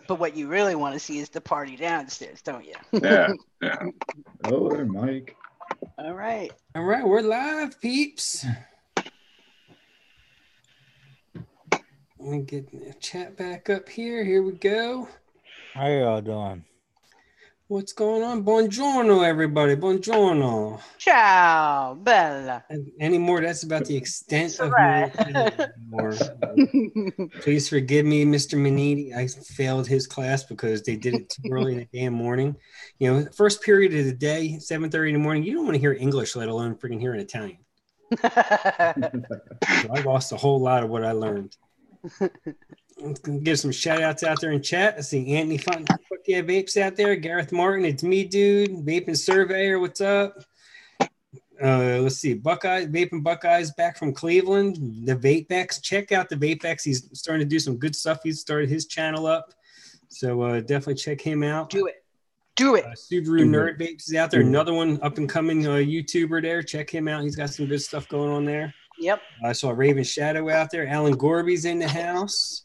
But what you really want to see is the party downstairs, don't you? Yeah. Oh, there, Mike. All right. All right, we're live, peeps. Let me get the chat back up here. Here we go. How y'all doing? What's going on? Buongiorno, everybody. Buongiorno. Ciao, Bella. Anymore, that's about the extent of right. my Please forgive me, Mr. Manini. I failed his class because they did it too early in the damn morning. You know, first period of the day, 7:30 in the morning, you don't want to hear English, let alone freaking hear an Italian. So I lost a whole lot of what I learned. Let's give some shout outs out there in chat. I see Anthony Fuck yeah, Vapes out there. Gareth Martin, it's me, dude. Vaping Surveyor, what's up? Let's see, Vaping Buckeyes back from Cleveland. The Vapex, check out the Vapex. He's starting to do some good stuff. He's started his channel up, so definitely check him out. Do it. Subaru Nerd Vapes is out there. Another one up and coming YouTuber there. Check him out. He's got some good stuff going on there. Yep. I saw Raven Shadow out there. Alan Gorby's in the house.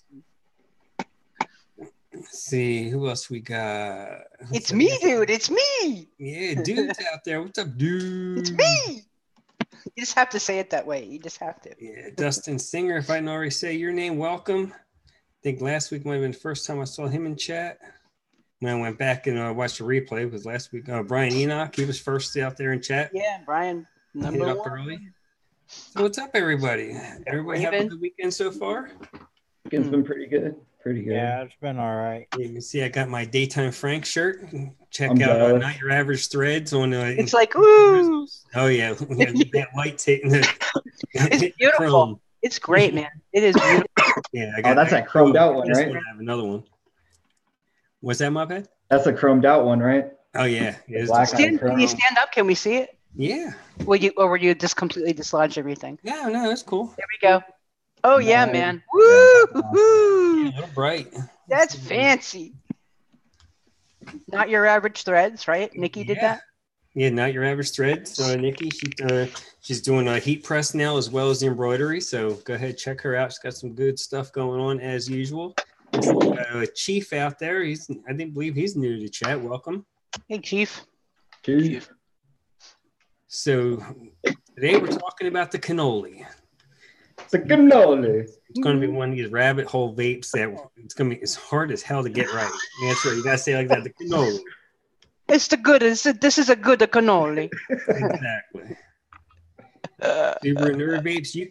Let's see who else we got. It's me, dude. It's me. Yeah, dude's out there. What's up, dude? It's me. You just have to say it that way. You just have to. Yeah, Dustin Singer. If I didn't already say your name, welcome. I think last week might have been the first time I saw him in chat. When I went back and watched the replay, it was last week. Brian Enoch, he was first out there in chat. Yeah, Brian, number Hit up one. early. So what's up, everybody? Everybody have a good weekend so far? Weekend's been pretty good. Pretty good. Yeah, it's been all right. You can see I got my Daytime Frank shirt. Check I'm out jealous. Not Your Average Threads on. It's like, ooh. Oh yeah, that light hitting the. It's beautiful. Chrome. It's great, man. It is beautiful. Yeah, I got. Oh, that's that chromed out one, This right? I have another one. What's that, Mophead? That's a chromed out one, right? Oh yeah, it is Black the- eye. Can you stand up? Can we see it? yeah. Were you just completely dislodge everything? Yeah, no, that's cool. There we go. Oh yeah, Nice. man. Yeah, Woo! that's Woo! A little bright. That's fancy. Not your average threads, right? Nikki did that. Yeah, Not Your Average Threads. Nikki, she's doing a heat press now as well as the embroidery. So go ahead, check her out. She's got some good stuff going on as usual. Chief out there. I believe he's new to the chat. Welcome. Hey, Chief. Cheers. So today we're talking about the cannoli. It's a cannoli. It's going to be one of these rabbit hole vapes that it's going to be as hard as hell to get right. That's right. You got to say it like that. The cannoli. It's the good. This is a good cannoli. Exactly. Subaru Nerd Vapes, you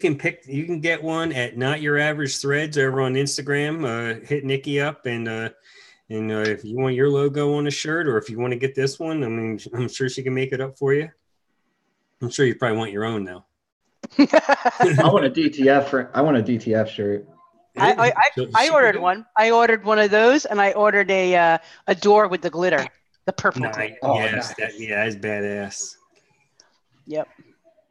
can get one at Not Your Average Threads over on Instagram. Hit Nikki up and if you want your logo on a shirt or if you want to get this one, I mean, I'm sure she can make it up for you. I'm sure you probably want your own now. I want a DTF shirt. I ordered one. I ordered one of those, and I ordered a door with the glitter, the purple glitter. Oh, yes, nice. that's badass. Yep.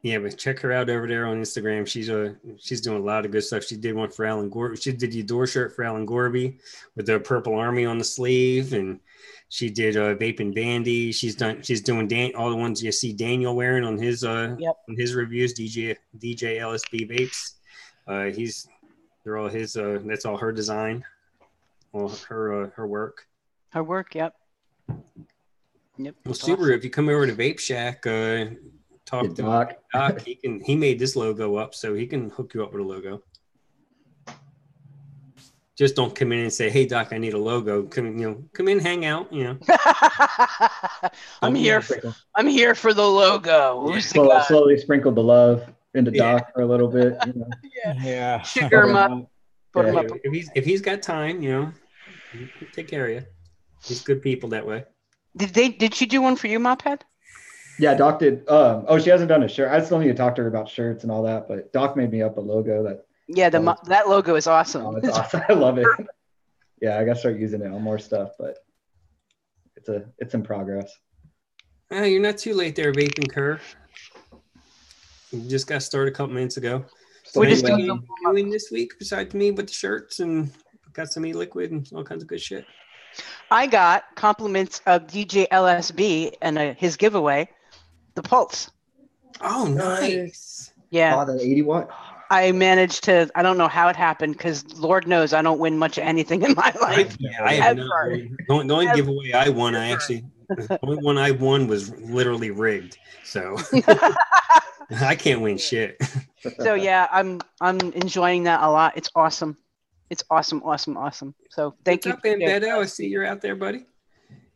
Yeah, but check her out over there on Instagram. She's doing a lot of good stuff. She did one for Alan Gorby. She did the door shirt for Alan Gorby with the Purple Army on the sleeve, and she did Vaping Bandy. She's doing all the ones you see Daniel wearing on his on his reviews. DJ LSB Vapes. They're all his. That's all her design. All her work. Her work. Yep. Well, Subaru, if you come over to Vape Shack, talk to Doc. Doc. He made this logo up, so he can hook you up with a logo. Just don't come in and say, "Hey, Doc, I need a logo." Come in, hang out. I'm here for the logo. Who's the guy? Slowly sprinkle the love into Doc for a little bit. Yeah. Sugar him up. Put him up. If he's got time, he'll take care of you. He's good people that way. Did she do one for you, Mophead? Yeah, Doc did. She hasn't done a shirt. I still need to talk to her about shirts and all that, but Doc made me up a logo that. Yeah, that logo is awesome. Oh, it's awesome. I love it. Yeah, I gotta start using it on more stuff, but it's in progress. You're not too late there, Vaping Kerr. You just got started a couple minutes ago. We're just doing this week besides me with the shirts and got some e-liquid and all kinds of good shit. I got compliments of DJ LSB and his giveaway, the Pulse. Oh, nice. Yeah. Oh, the 80 watt. I managed to. I don't know how it happened because Lord knows I don't win much of anything in my life. I have no. Ever. The only giveaway I won, the only one I won was literally rigged. So I can't win shit. So yeah, I'm enjoying that a lot. It's awesome. It's awesome. So thank you. What's up, Beto? I see you're out there, buddy.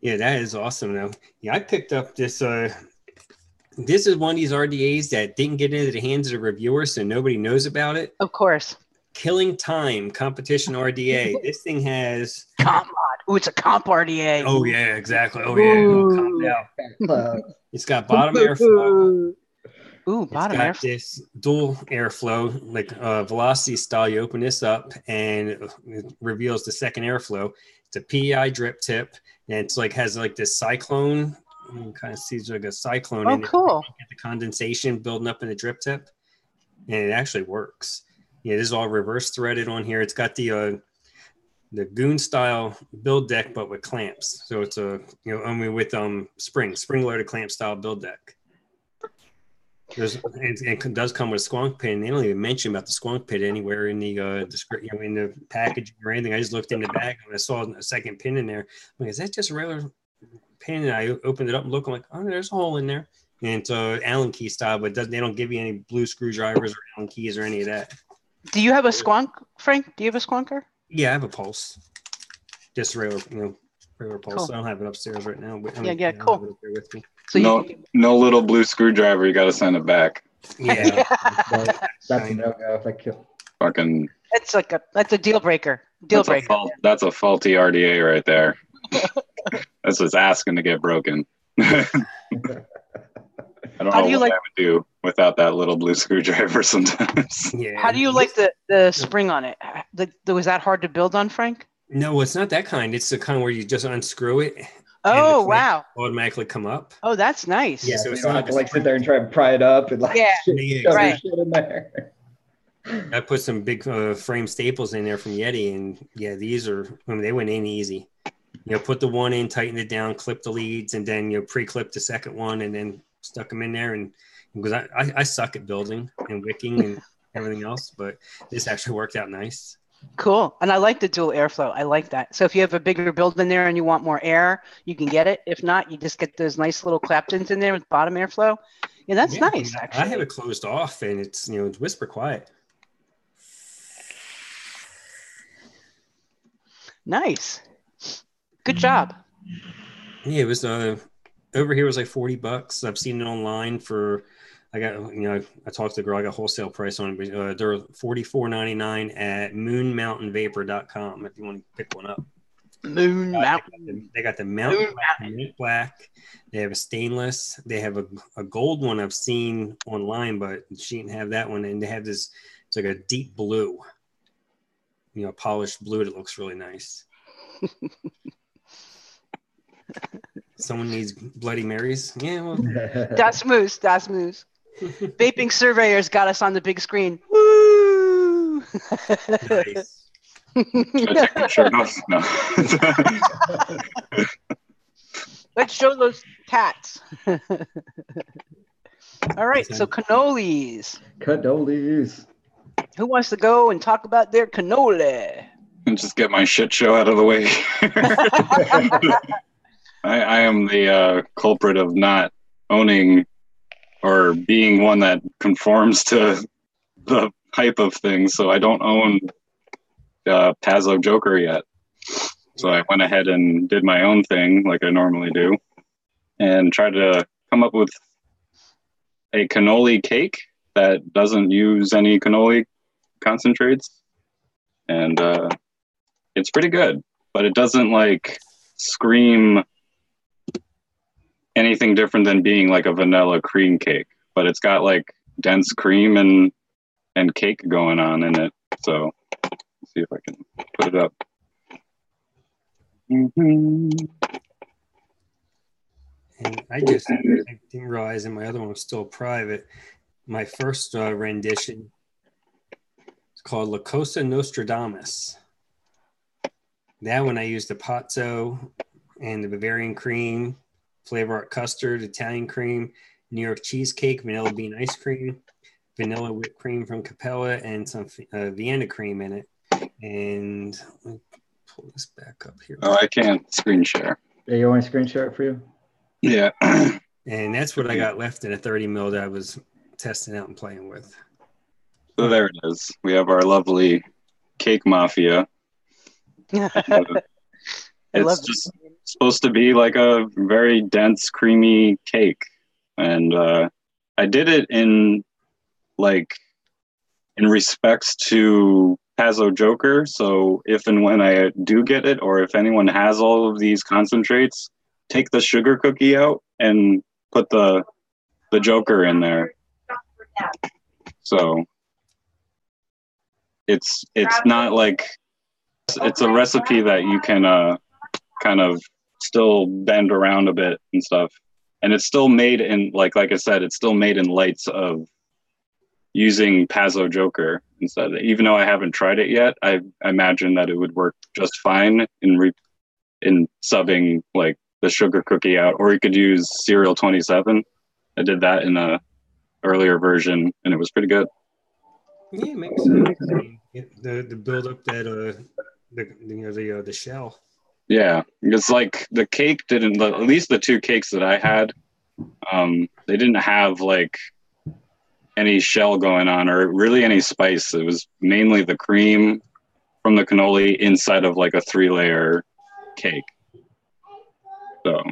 Yeah, that is awesome though. Yeah, I picked up this. This is one of these RDAs that didn't get into the hands of the reviewers, so nobody knows about it. Of course. Killing Time Competition RDA. This thing has comp mod. Ooh, it's a comp RDA. Oh yeah, exactly. Oh yeah, it's got bottom airflow. Ooh, bottom airflow. This dual airflow, like velocity style. You open this up and it reveals the second airflow. It's a PEI drip tip, and it's like has like this cyclone. You kind of sees like a cyclone in it. Cool. Get the condensation building up in the drip tip, and it actually works. Yeah, this is all reverse threaded on here. It's got the goon style build deck, but with clamps. So it's only with spring loaded clamp style build deck. It does come with a squonk pin. They don't even mention about the squonk pin anywhere in the description, in the package or anything. I just looked in the bag and I saw a second pin in there. I'm like, is that just a regular pin? And I opened it up and looked. I'm like, oh, there's a hole in there. And it's Allen key style, but they don't give you any blue screwdrivers or Allen keys or any of that. Do you have a squonk, Frank? Do you have a squonker? Yeah, I have a pulse. Just regular pulse. Cool. I don't have it upstairs right now. But Cool. Have it up there with me. So no little blue screwdriver. You got to send it back. Yeah, that's a no-go. If I kill. Fucking. That's a deal breaker. That's a faulty RDA right there. That's what's asking to get broken. I don't know what I would do without that little blue screwdriver sometimes. Yeah. How do you like the spring on it? Was that hard to build on, Frank? No, it's not that kind. It's the kind where you just unscrew it. Oh, wow. Automatically come up. Oh, that's nice. Yeah, so you don't have to sit there and try and pry it up and shove right. shit in there. I put some big frame staples in there from Yeti, and yeah, they went in easy. Put the one in, tighten it down, clip the leads, and then pre-clip the second one, and then stuck them in there. And because I suck at building and wicking and everything else, but this actually worked out nice. Cool. And I like the dual airflow. I like that. So if you have a bigger build in there and you want more air, you can get it. If not, you just get those nice little claptons in there with bottom airflow. Yeah, that's nice, actually. I have it closed off, and it's it's whisper quiet. Nice. Good job. Yeah, it was over here was like $40. I've seen it online for I talked to the girl, I got wholesale price on it, but they're $44.99 at moonmountainvapor.com if you want to pick one up. Moon Mountain. They got the Mountain Black. They have a stainless. They have a gold one I've seen online, but she didn't have that one. And they have this, it's like a deep blue, polished blue that looks really nice. Someone needs Bloody Marys. Yeah, well. Das Moose. Vaping surveyors got us on the big screen. Woo! Nice. Should I take my shirt off? No. Let's show those tats. All right, so cannolis. Who wants to go and talk about their cannoli? And just get my shit show out of the way. I am the culprit of not owning or being one that conforms to the hype of things. So I don't own Pazzo Joker yet. So I went ahead and did my own thing like I normally do and tried to come up with a cannoli cake that doesn't use any cannoli concentrates. And it's pretty good, but it doesn't scream anything different than being like a vanilla cream cake, but it's got dense cream and cake going on in it. So let's see if I can put it up. And I didn't realize, and my other one was still private. My first rendition is called La Cosa Nostradamus. That one I used the Pazzo and the Bavarian cream, Flavor Art custard, Italian cream, New York cheesecake, vanilla bean ice cream, vanilla whipped cream from Capella and some Vienna cream in it. And let me pull this back up here. Oh, I can't screen share. Yeah, you want to screen share it for you? Yeah. And that's what I got left in a 30 mil that I was testing out and playing with. So there it is. We have our lovely cake mafia. It's just supposed to be like a very dense, creamy cake. And I did it in respects to Pazzo Joker. So if and when I do get it, or if anyone has all of these concentrates, take the sugar cookie out and put the Joker in there. So it's not like it's a recipe that you can kind of still bend around a bit and stuff, and it's still made in like I said, it's still made in lights of using Pazzo Joker instead. Even though I haven't tried it yet, I imagine that it would work just fine in subbing like the sugar cookie out, or you could use Cereal 27. I did that in a earlier version, and it was pretty good. Yeah, it makes sense. The build up that the shell. Yeah, it's like the cake didn't. At least the two cakes that I had, they didn't have like any shell going on or really any spice. It was mainly the cream from the cannoli inside of like a 3-layer cake. So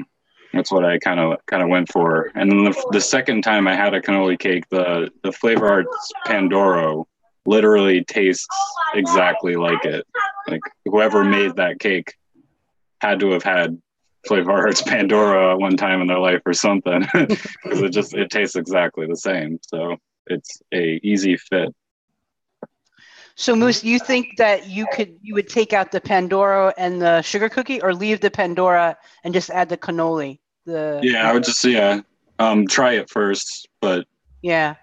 that's what I kind of went for. And then the second time I had a cannoli cake, the Flavor Arts Pandoro literally tastes exactly like it. Like whoever made that cake had to have had Flavor Arts Pandora one time in their life or something, because it tastes exactly the same. So it's a easy fit. So Moose, you think that you would take out the Pandora and the sugar cookie, or leave the Pandora and just add the cannoli? I would just try it first, but yeah,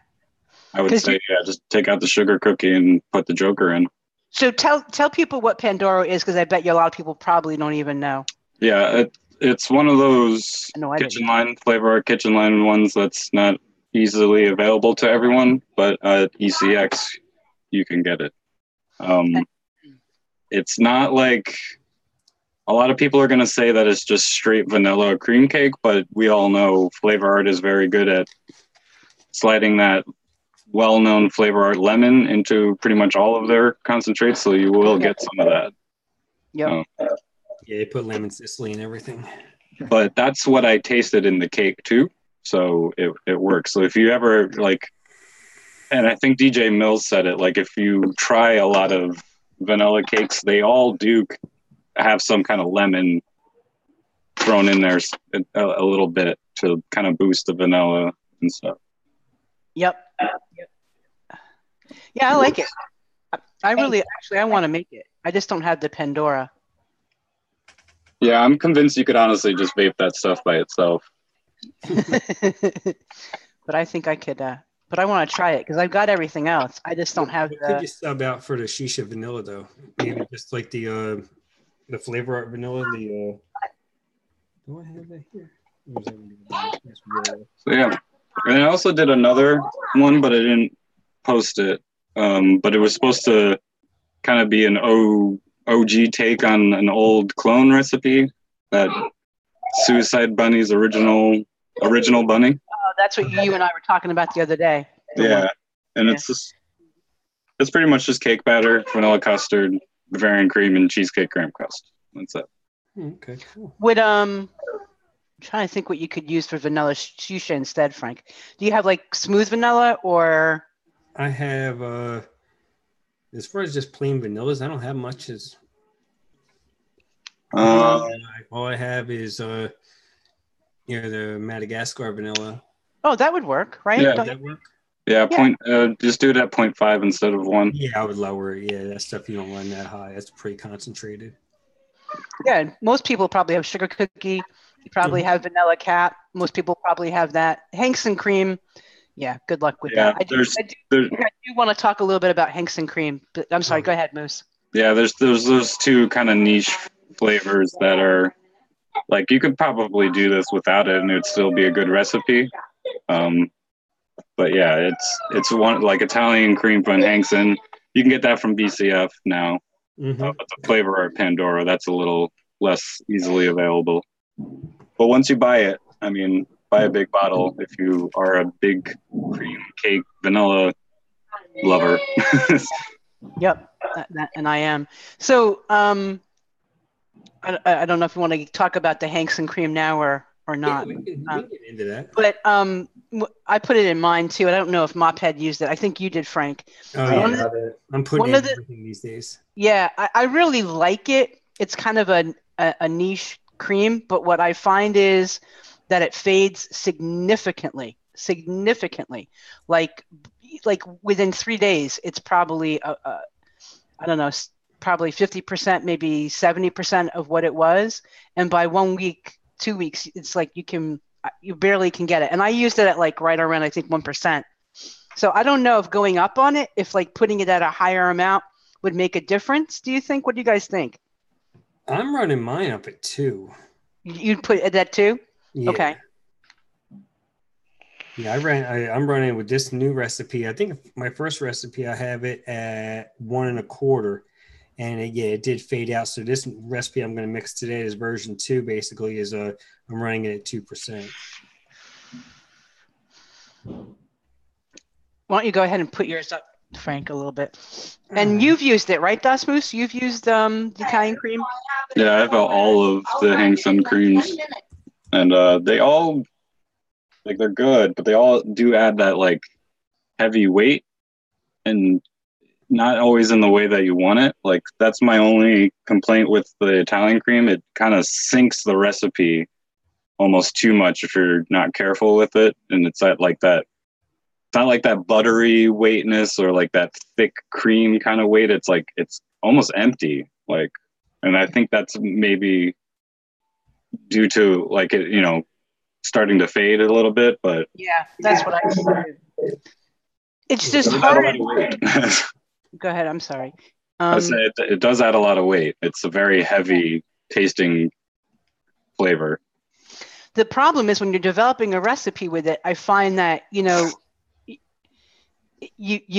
I would say just take out the sugar cookie and put the Joker in. So tell people what Pandora is, because I bet you a lot of people probably don't even know. Yeah, it's one of those Flavor Art kitchen line ones that's not easily available to everyone, but at ECX you can get it. It's not like a lot of people are going to say that it's just straight vanilla cream cake, but we all know Flavor Art is very good at sliding that well-known Flavor Art lemon into pretty much all of their concentrates, so you will get some of that. Yep. Yeah, they put lemon Sicily and everything. But that's what I tasted in the cake too, so it works. So if you ever and I think DJ Mills said it, like if you try a lot of vanilla cakes, they all do have some kind of lemon thrown in there a little bit to kind of boost the vanilla and stuff. Yep. Yeah, I like it. I want to make it. I just don't have the Pandora. Yeah, I'm convinced you could honestly just vape that stuff by itself. But I think I could. But I want to try it because I've got everything else. I just don't have. You could just sub out for the shisha vanilla though. Maybe just like the Flavor Art vanilla. Do I have that here? So yeah, and I also did another one, but I didn't post it. But it was supposed to kind of be an OG take on an old clone recipe, that Suicide Bunny's original bunny. Oh, that's what you and I were talking about the other day. And it's pretty much just cake batter, vanilla custard, Bavarian cream, and cheesecake graham crust. That's it. Okay, cool. Would I'm trying to think what you could use for vanilla shisha instead, Frank. Do you have like smooth vanilla or? I have as far as just plain vanillas, I don't have much. All I have is the Madagascar vanilla. Oh, that would work, right? Yeah, would that work? Yeah, just do it at 0.5 instead of 1. Yeah, I would lower it. Yeah, that stuff you don't run that high. That's pretty concentrated. Yeah, most people probably have sugar cookie. You probably have vanilla cap. Most people probably have that. Hanks and cream. Yeah, good luck with that. I do want to talk a little bit about Hanks and cream, but I'm sorry. Go ahead, Moose. Yeah, there's those two kind of niche flavors that are like you could probably do this without it, and it would still be a good recipe. But yeah, it's one like Italian cream from Hankson. You can get that from BCF now. Mm-hmm. But the flavor art Pandora, that's a little less easily available. But once you buy it, I mean, buy a big bottle if you are a big cream cake vanilla lover. Yep, and I am. So I don't know if you want to talk about the Hankson cream now or not. Yeah, we can get into that. But I put it in mine too. I don't know if Mophead used it. I think you did, Frank. Oh, yeah. I'm putting in everything these days. Yeah, I really like it. It's kind of a niche cream, but what I find is that it fades significantly. Like within 3 days, it's probably I don't know, probably 50%, maybe 70% of what it was, and by 1 week, 2 weeks, it's like you barely can get it. And I used it at like right around, I think, 1%. So I don't know if going up on it, if like putting it at a higher amount would make a difference. Do you think? What do you guys think? I'm running mine up at 2. You'd put it at that too? Yeah. Okay. Yeah, I'm running with this new recipe. I think my first recipe, I have it at 1 1/4. And it did fade out. So this recipe I'm going to mix today is version 2. Basically, is I'm running it at 2%. Why don't you go ahead and put yours up, Frank, a little bit? And you've used it, right, Dasmus? You've used the Italian cream. Yeah, I have all of the Hankson creams, and they all like they're good, but they all do add that like heavy weight, and not always in the way that you want it. Like that's my only complaint with the Italian cream. It kind of sinks the recipe almost too much if you're not careful with it, and it's at like that. It's not like that buttery weightness or like that thick cream kind of weight. It's like it's almost empty. Like, and I think that's maybe due to like it, starting to fade a little bit. But yeah, that's what I see. It's just hard. Go ahead. I'm sorry. I say it does add a lot of weight. It's a very heavy tasting flavor. The problem is when you're developing a recipe with it, I find that, you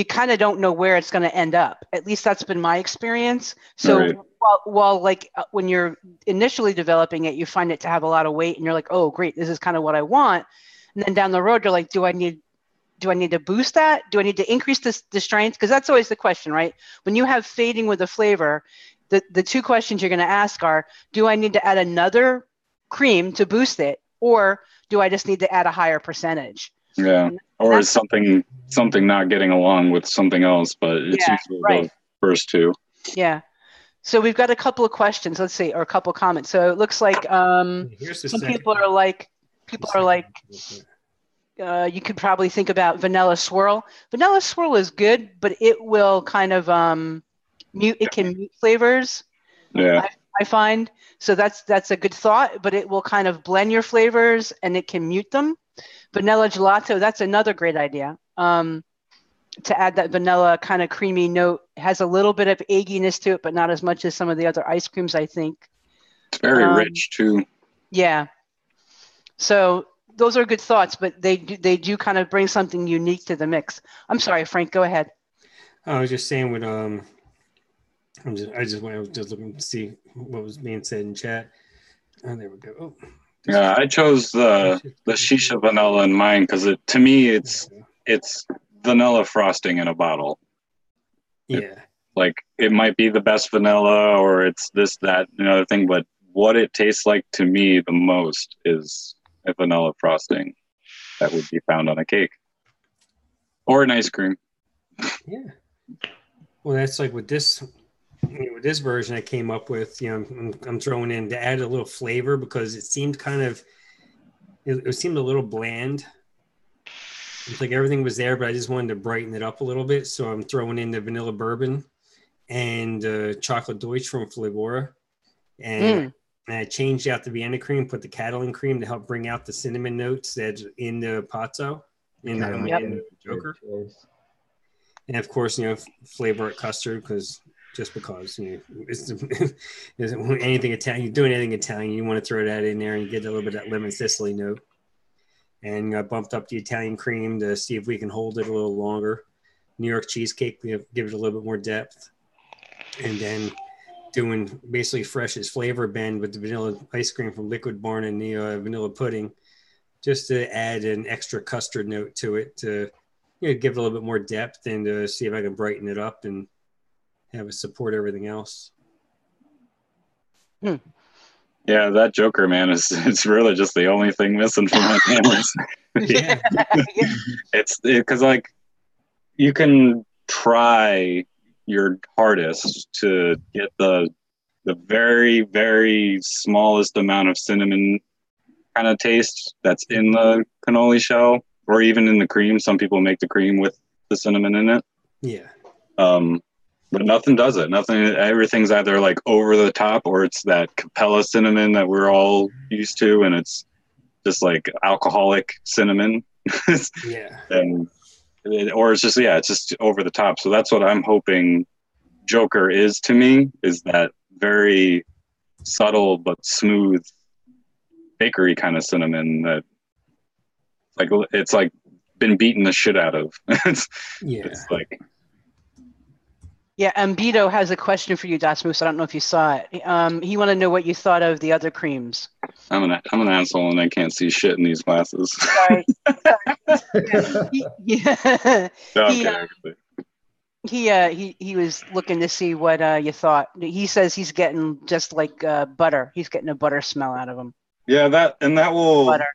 kind of don't know where it's going to end up. At least that's been my experience. So right. while like when you're initially developing it, you find it to have a lot of weight and you're like, oh, great, this is kind of what I want. And then down the road, you're like, do I need to boost that? Do I need to increase the strength? Because that's always the question, right? When you have fading with a flavor, the two questions you're going to ask are, do I need to add another cream to boost it? Or do I just need to add a higher percentage? Yeah. Or is something not getting along with something else, but it's usually the first two. Yeah. So we've got a couple of questions, let's see, or a couple of comments. So it looks like some people are like, you could probably think about vanilla swirl. Vanilla swirl is good, but it will kind of mute flavors. Yeah. I find. So that's a good thought, but it will kind of blend your flavors and it can mute them. Vanilla gelato, that's another great idea. To add that vanilla kind of creamy note. It has a little bit of egginess to it, but not as much as some of the other ice creams, I think. It's very rich too. Yeah. So those are good thoughts, but they do kind of bring something unique to the mix. I'm sorry, Frank, go ahead. I was just saying with I was just looking to see what was being said in chat. Oh, there we go. Oh, yeah, I chose the shisha vanilla in mine because to me it's vanilla frosting in a bottle. Yeah. It might be the best vanilla or it's this, that, another thing, but what it tastes like to me the most is a vanilla frosting that would be found on a cake or an ice cream. Yeah. Well, that's like with this version I came up with, I'm throwing in to add a little flavor because it seemed it seemed a little bland. It's like everything was there, but I just wanted to brighten it up a little bit. So I'm throwing in the vanilla bourbon and chocolate Deutsch from Flavora. And I changed out the Vienna cream, put the Catalan cream to help bring out the cinnamon notes that's in the Pazzo, in the Joker. And of course, flavor custard because it's anything Italian, you're doing anything Italian, you want to throw that in there and get a little bit of that lemon Sicily note. and I bumped up the Italian cream to see if we can hold it a little longer. New York cheesecake, we give it a little bit more depth. And then doing basically Fresh's flavor blend with the vanilla ice cream from Liquid Barn and the vanilla pudding, just to add an extra custard note to it to give it a little bit more depth and to see if I can brighten it up and have it support everything else. Yeah, that Joker, man, it's really just the only thing missing from my cameras. Yeah. It's because like you can try your hardest to get the very, very smallest amount of cinnamon kind of taste that's in the cannoli shell, or even in the cream. Some people make the cream with the cinnamon in it. Yeah. But nothing does it. Everything's either like over the top, or it's that Capella cinnamon that we're all used to, and it's just like alcoholic cinnamon. Yeah. Or it's just over the top. So that's what I'm hoping Joker is to me, is that very subtle but smooth bakery kind of cinnamon that it's like been beaten the shit out of. It's like. Yeah, Beto has a question for you, Moose. I don't know if you saw it. He want to know what you thought of the other creams. I'm an asshole and I can't see shit in these glasses. Sorry. He was looking to see what you thought. He says he's getting just like butter. He's getting a butter smell out of them. Yeah, that will butter.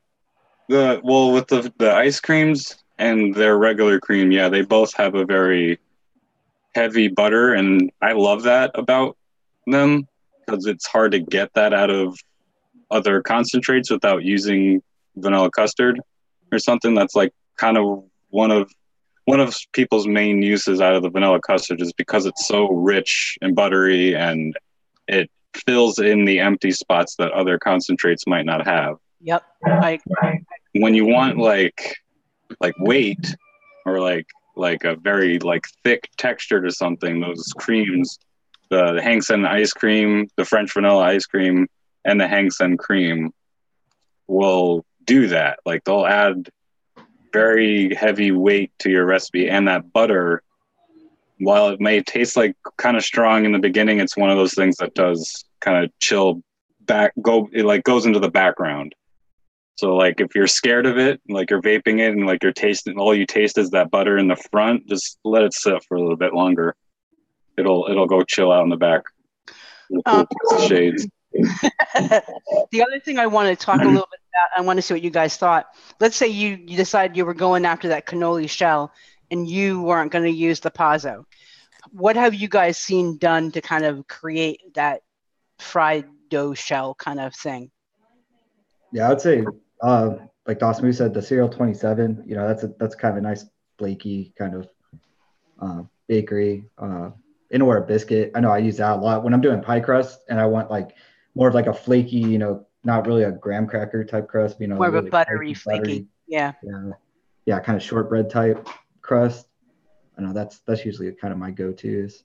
With the ice creams and their regular cream, yeah, they both have a very heavy butter, and I love that about them because it's hard to get that out of other concentrates without using vanilla custard or something. That's like kind of one of people's main uses out of the vanilla custard, is because it's so rich and buttery and it fills in the empty spots that other concentrates might not have. Yep. When you want like weight or like a very like thick texture to something, those creams, the Hang-Sen ice cream, the French vanilla ice cream, and the Hang-Sen cream will do that. Like they'll add very heavy weight to your recipe, and that butter, while it may taste like kind of strong in the beginning, it's one of those things that does kind of chill back, it goes into the background. So like if you're scared of it, like you're vaping it and like you're tasting, all you taste is that butter in the front, just let it sit for a little bit longer. It'll go chill out in the back. Shades. The other thing I want to talk a little bit about, I want to see what you guys thought. Let's say you decided you were going after that cannoli shell and you weren't going to use the Pazzo. What have you guys seen done to kind of create that fried dough shell kind of thing? Yeah, I would say, like Dosmu said, the Cereal 27, that's kind of a nice flaky kind of bakery. Or a biscuit. I know I use that a lot when I'm doing pie crust, and I want like more of like a flaky, not really a graham cracker type crust, more really of a buttery, flaky. Yeah, kind of shortbread type crust. I know that's usually kind of my go-tos.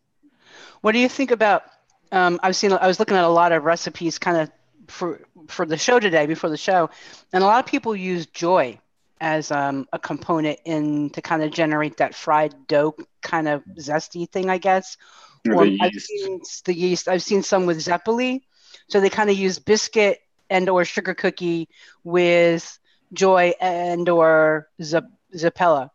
What do you think about? I was looking at a lot of recipes kind of for the show today, before the show, and a lot of people use joy as a component to kind of generate that fried dough kind of zesty thing, I guess. Or I've seen the yeast. I've seen some with Zeppoli. So they kind of use biscuit and or sugar cookie with joy and or Zeppela.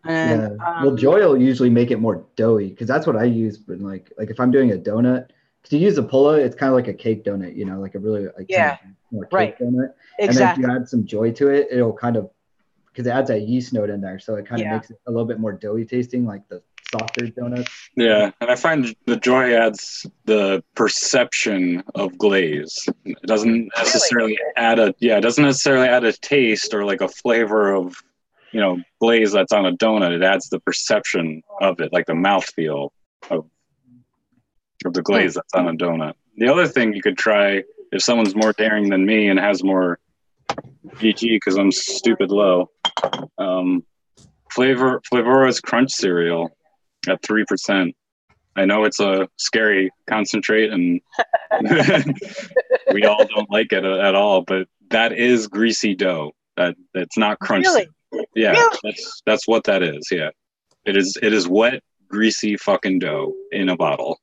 And, joy will usually make it more doughy, because that's what I use. But like if I'm doing a donut, because you use a pulla, it's kind of like a cake donut, like a really kind of more cake donut. Exactly. And then if you add some joy to it, it'll kind of, because it adds that yeast note in there, so it kind of makes it a little bit more doughy tasting, like the softer donuts. Yeah, and I find the joy adds the perception of glaze. It doesn't necessarily add a taste or like a flavor of, glaze that's on a donut. It adds the perception of it, like the mouthfeel of the glaze that's on a donut. The other thing you could try, if someone's more daring than me and has more GG, because I'm stupid low, Flavora's Crunch cereal at 3%. I know it's a scary concentrate, and we all don't like it at all, but that is greasy dough. It's not crunchy. Really? Yeah, Really? that's what that is. Yeah, it is wet, greasy fucking dough in a bottle.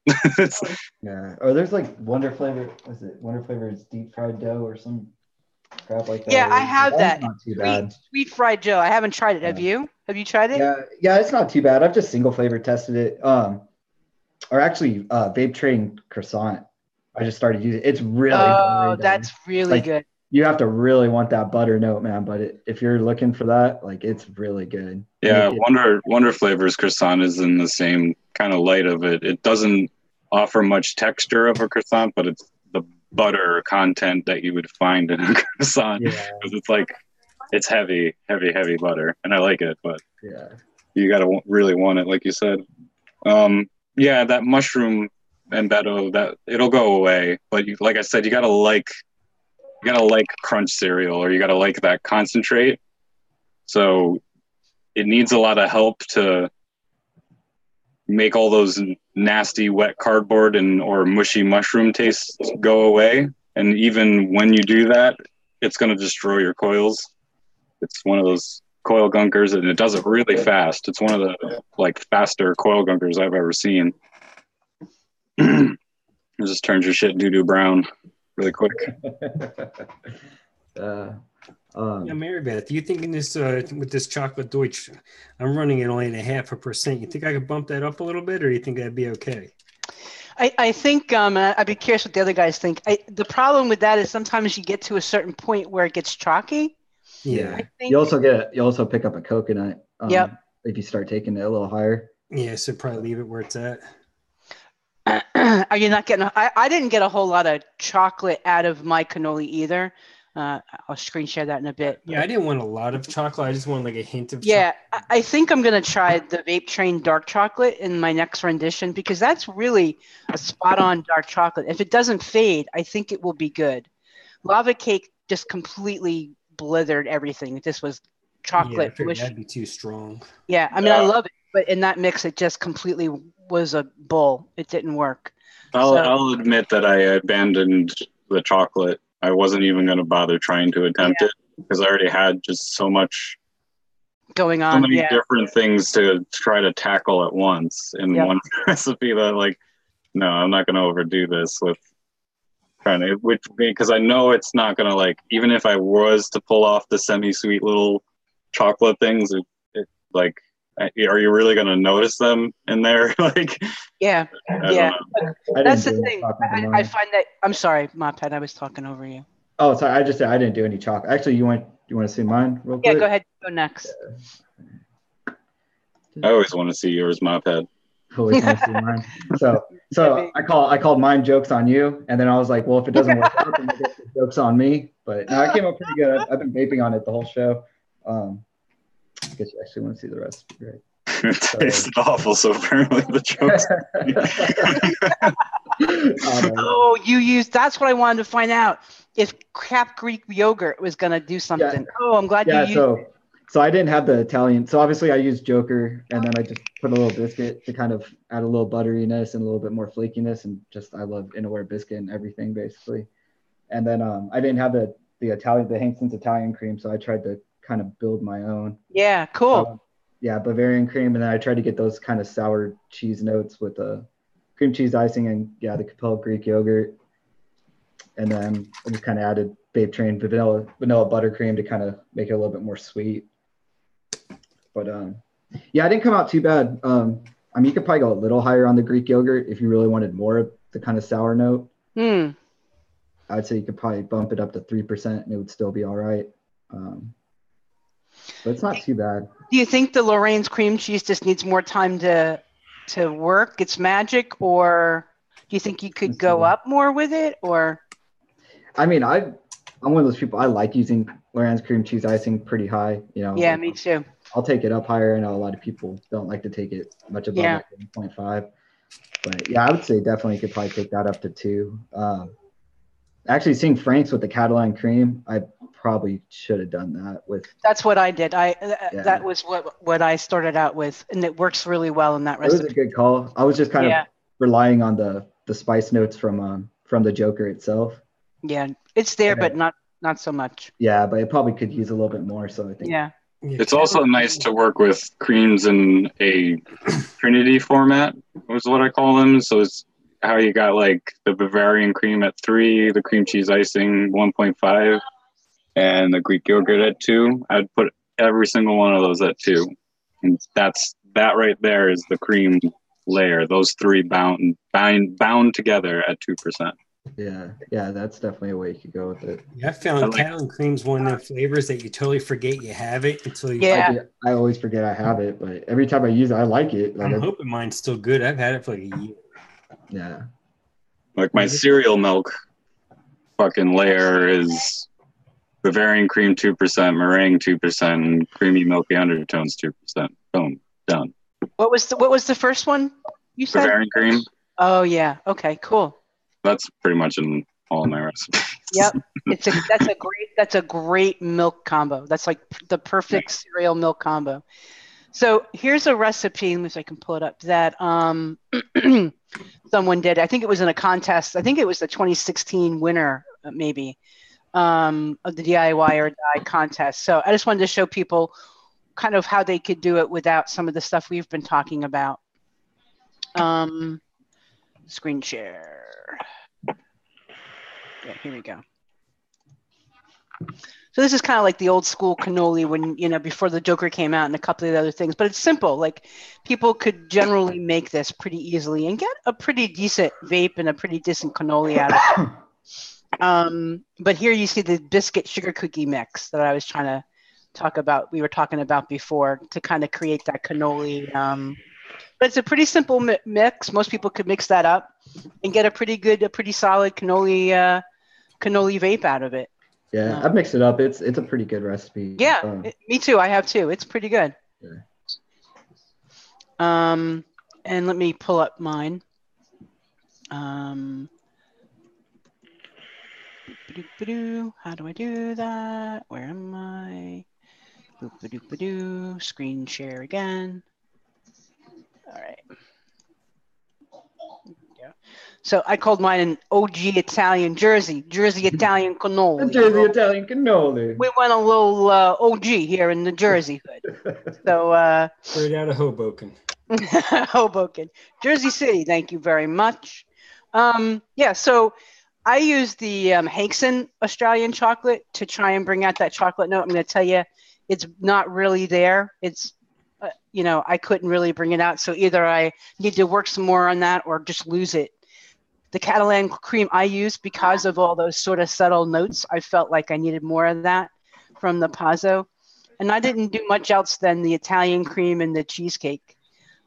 Yeah. Or there's like Wonder Flavor. Was it Wonder Flavor's deep fried dough or some crap like that? Yeah, I have that. Not too bad. Sweet fried dough. I haven't tried it. Have you? Have you tried it? Yeah, it's not too bad. I've just single flavor tested it. Or actually, vape train croissant. I just started using it. It's really good. That's really good. You have to really want that butter note, man. But if you're looking for that, like, it's really good. Yeah, Wonder Flavors croissant is in the same kind of light of it. It doesn't offer much texture of a croissant, but it's the butter content that you would find in a croissant. Yeah. Because it's heavy butter, and I like it, but yeah, you gotta really want it, like you said. Yeah, that mushroom embeddo, that it'll go away, but like I said, you gotta like crunch cereal, or you gotta like that concentrate. So it needs a lot of help to make all those nasty wet cardboard or mushy mushroom tastes go away. And even when you do that, it's gonna destroy your coils. It's one of those coil gunkers, and it does it really fast. It's one of the faster coil gunkers I've ever seen. It just turns your shit doo-doo brown really quick. Mary Beth, you thinking this with this chocolate Deutsch? I'm running it only at 0.5%. You think I could bump that up a little bit, or you think that'd be okay? I think I'd be curious what the other guys think. The problem with that is sometimes you get to a certain point where it gets chalky. Yeah. You also pick up a coconut. Yep. If you start taking it a little higher. Yeah, so probably leave it where it's at. Are you not getting? I didn't get a whole lot of chocolate out of my cannoli either. I'll screen share that in a bit. Yeah, I didn't want a lot of chocolate. I just wanted like a hint of chocolate. I think I'm going to try the Vape Train dark chocolate in my next rendition, because that's really a spot-on dark chocolate. If it doesn't fade, I think it will be good. Lava Cake just completely blithered everything. This was chocolate. Yeah, that'd be too strong. Yeah, I mean, I love it, but in that mix, it just completely was a bull. It didn't work. I'll admit that I abandoned the chocolate. I wasn't even going to bother trying to attempt it, because I already had just so much going on. So many different things to try to tackle at once in one recipe that, no, I'm not going to overdo this with trying to, because I know it's not going to, even if I was to pull off the semi-sweet little chocolate things, are you really going to notice them in there? Yeah. That's the thing. I find that. I'm sorry, Mophead. I was talking over you. Oh, sorry. I just said I didn't do any chocolate. Actually, you want to see mine real quick? Yeah, go ahead. Go next. I always want to see yours, Mophead. Always want to see mine. So I called mine jokes on you, and then I was like, well, if it doesn't work out, then I guess the joke's on me. But no, it came out pretty good. I've been vaping on it the whole show. I guess you actually want to see the recipe, right? It tasted awful, so apparently the jokes. You used. That's what I wanted to find out. If Cap Greek yogurt was going to do something. Yeah. Oh, I'm glad you used it. So I didn't have the Italian. So obviously I used Joker, and then I just put a little biscuit to kind of add a little butteriness and a little bit more flakiness, and I love Innoware biscuit and everything basically. And then I didn't have the Hankson's Italian cream, so I tried to kind of build my own. Yeah, cool. Bavarian cream, and then I tried to get those kind of sour cheese notes with cream cheese icing and the Capel Greek yogurt. And then I just kind of added Vape Train vanilla buttercream to kind of make it a little bit more sweet. But I didn't come out too bad. You could probably go a little higher on the Greek yogurt if you really wanted more of the kind of sour note. I'd say you could probably bump it up to 3%, and it would still be all right. But it's not too bad. Do you think the Lorraine's cream cheese just needs more time to work its magic, or do you think you could go up more with it? Or I'm one of those people. I like using Lorraine's cream cheese icing pretty high. Yeah, me too. I'll take it up higher. I know a lot of people don't like to take it much above 1.5. But I would say definitely could probably take that up to 2. Actually, seeing Frank's with the Catalan cream, I probably should have done that with. That's what I did. That was what I started out with, and it works really well in that recipe. It was a good call. I was just kind of relying on the spice notes from the Joker itself. Yeah, it's there, but not not so much. Yeah, but it probably could use a little bit more. So I think. Yeah. It's also nice to work with creams in a Trinity format, was what I call them. So it's how you got like the Bavarian cream at 3, the cream cheese icing 1.5, and the Greek yogurt at 2. I'd put every single one of those at 2. And that right there is the cream layer. Those 3 bound together at 2%. Yeah, that's definitely a way you could go with it. Yeah, I found Catalan cream's one of the flavors that you totally forget you have it until you. Yeah. I always forget I have it, but every time I use it, I like it. I'm hoping mine's still good. I've had it for like a year. Yeah. Like my cereal milk fucking layer is Bavarian cream 2%, meringue 2%, and creamy milky undertones 2%. Boom, done. What was the first one you said? Bavarian cream. Oh yeah. Okay. Cool. That's pretty much in all my recipes. Yep. That's a great milk combo. That's like the perfect cereal milk combo. So here's a recipe, if I can pull it up, that someone did. I think it was in a contest. I think it was the 2016 winner, maybe, of the DIY or Die contest. So I just wanted to show people kind of how they could do it without some of the stuff we've been talking about. Screen share. Yeah, here we go. So this is kind of like the old school cannoli when, before the Joker came out and a couple of the other things, but it's simple. Like people could generally make this pretty easily and get a pretty decent vape and a pretty decent cannoli out of it. But here you see the biscuit sugar cookie mix that I was trying to talk about. We were talking about before to kind of create that cannoli. But it's a pretty simple mix. Most people could mix that up and get a pretty solid cannoli vape out of it. Yeah, I've mixed it up. It's a pretty good recipe. Yeah, me too. I have too. It's pretty good. Yeah. And let me pull up mine. How do I do that? Where am I? Screen share again. All right. So I called mine an OG Italian Jersey Italian cannoli. Jersey Italian cannoli. We went a little OG here in the Jersey hood. So straight out of Hoboken. Hoboken, Jersey City. Thank you very much. So I used the Mixin Australian chocolate to try and bring out that chocolate note. I'm going to tell you, it's not really there. It's I couldn't really bring it out. So either I need to work some more on that or just lose it. The Catalan cream I used, because of all those sort of subtle notes, I felt like I needed more of that from the Pazzo. And I didn't do much else than the Italian cream and the cheesecake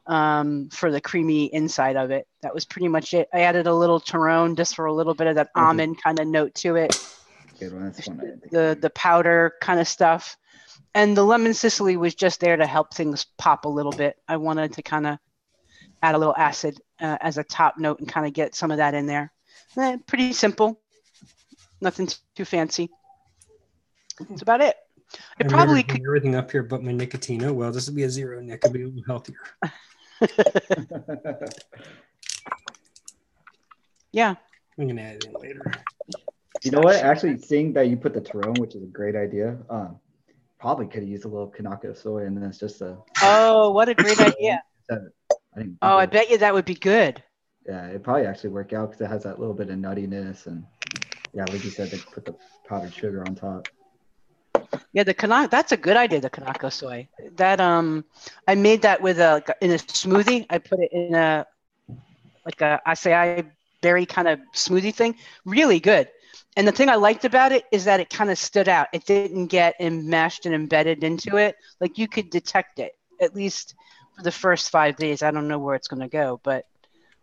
for the creamy inside of it. That was pretty much it. I added a little Tyrone just for a little bit of that almond kind of note to it. Good one. That's one. The powder kind of stuff. And the lemon Sicily was just there to help things pop a little bit. I wanted to kind of add a little acid as a top note and kind of get some of that in there. Pretty simple. Nothing too fancy. That's about it. It probably could everything up here but my nicotine. Oh, well, this will be a 0 nic. It'll be a little healthier. Yeah. I'm going to add it in later. You know what? Actually, seeing that you put the Tyrone, which is a great idea, probably could have used a little Kanaka soy, and then it's just a... Oh, what a great idea. I bet you that would be good. Yeah, it'd probably actually work out because it has that little bit of nuttiness, and yeah, like you said, they put the powdered sugar on top. Yeah, that's a good idea, the Kanaka soy. That I made that with in a smoothie. I put it in a acai berry kind of smoothie thing. Really good. And the thing I liked about it is that it kind of stood out. It didn't get enmeshed and embedded into it. Like you could detect it, at least for the first 5 days. I don't know where it's going to go, but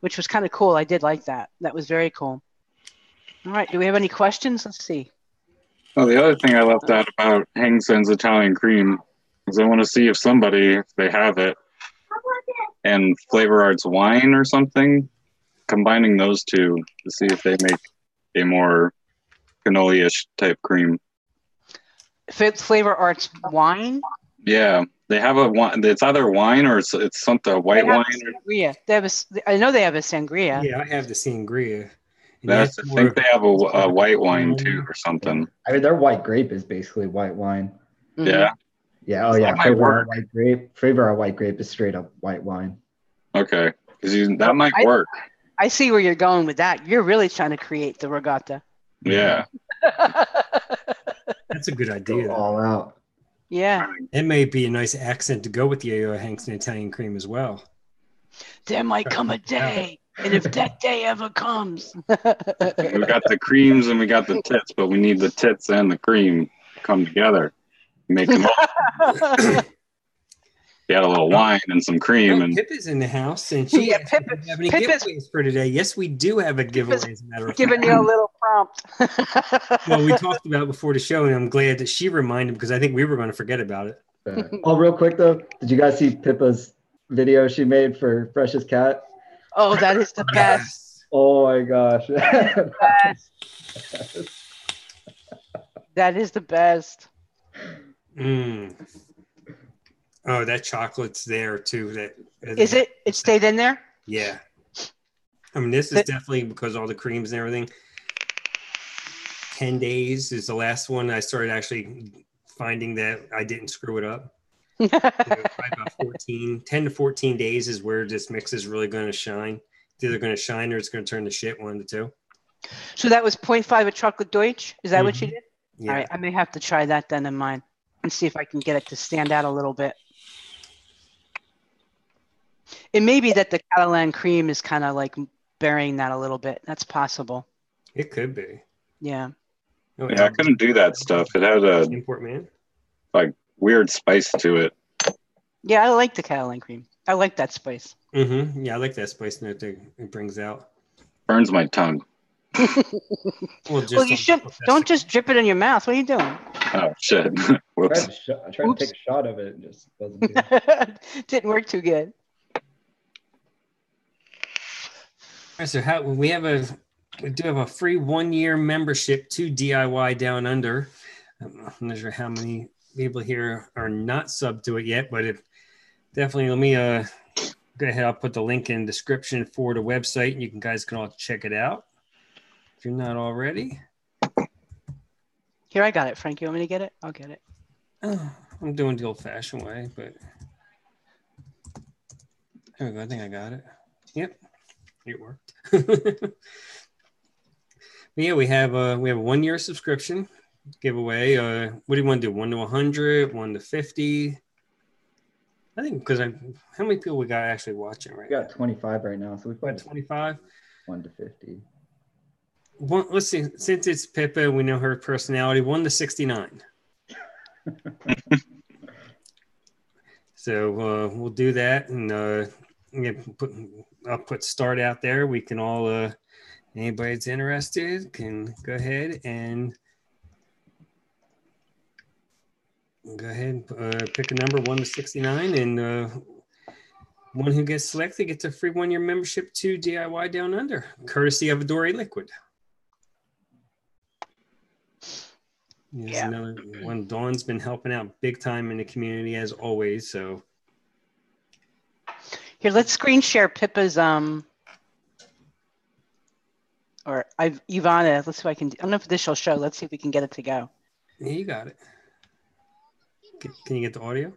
which was kind of cool. I did like that. That was very cool. All right. Do we have any questions? Let's see. Oh, the other thing I left out about Hang Sen's Italian cream is I want to see if they have it, and Flavor Arts wine or something, combining those two to see if they make a more cannoli-ish type cream. Flavor Arts wine? Yeah, they have a wine. It's either wine or it's something white wine. Sangria. I know they have a sangria. Yeah, I have the sangria. I think they have a white wine too or something. Yeah. I mean, their white grape is basically white wine. Mm-hmm. Yeah. Yeah. Oh, yeah. Flavor our white grape is straight up white wine. Okay. Because that might work. I see where you're going with that. You're really trying to create the regatta. Yeah. That's a good idea. Go all out. Yeah. It may be a nice accent to go with the Hanks and Italian cream as well. There might come a day, and if that day ever comes. We got the creams and we got the tits, but we need the tits and the cream to come together. Make them up. You had a little wine and some cream. And Pip is in the house, and she have any giveaways for today. Yes, we do have a giveaway. As a matter of fact, giving you a little prompt. Well, we talked about before the show, and I'm glad that she reminded because I think we were going to forget about it. Oh, real quick though, did you guys see Pippa's video she made for Fresh's cat? Oh, that is the best. Oh my gosh. That is the best. Oh, that chocolate's there too. Is it? It stayed in there? Yeah. I mean, this is definitely because all the creams and everything. 10 days is the last one. I started actually finding that I didn't screw it up. Probably about 10 to 14 days is where this mix is really going to shine. It's either going to shine or it's going to turn to shit, one of the two. So that was 0.5 of chocolate Deutsch? Is that what you did? Yeah. All right, I may have to try that then in mine and see if I can get it to stand out a little bit. It may be that the Catalan cream is kind of like burying that a little bit. That's possible. It could be. Yeah. Yeah, I couldn't do that stuff. It had a import man, like weird spice to it. Yeah, I like the Catalan cream. I like that spice. Mm-hmm. Yeah, I like that spice note it brings out. Burns my tongue. Well, you should don't just drip it in your mouth. What are you doing? Oh shit! Whoops. I tried to take a shot of it and just wasn't good. Didn't work too good. All right, so we do have a free 1-year membership to DIY Down Under. I'm not sure how many people here are not sub to it yet, but definitely let me go ahead. I'll put the link in the description for the website, and you guys can all check it out if you're not already. Here, I got it. Frank, you want me to get it? I'll get it. Oh, I'm doing the old-fashioned way, but there we go. I think I got it. Yep, it worked. Yeah, we have a 1-year subscription giveaway. What do you want to do? 1 to 100, 1 to 50? I think because how many people we got actually watching right now? We got 25 right now, so we've got 25. 1 to 50. Let's see. Since it's Pippa, we know her personality. 1 to 69. So we'll do that, and I'll put start out there. We can all, anybody that's interested can go ahead and pick a number 1 to 69, and one who gets selected gets a free 1-year membership to DIY Down Under, courtesy of Adore Liquid. Another one. Dawn's been helping out big time in the community as always. So here, let's screen share Pippa's Ivana. Let's see if I can. I don't know if this will show. Let's see if we can get it to go. Yeah, you got it. Can you get the audio?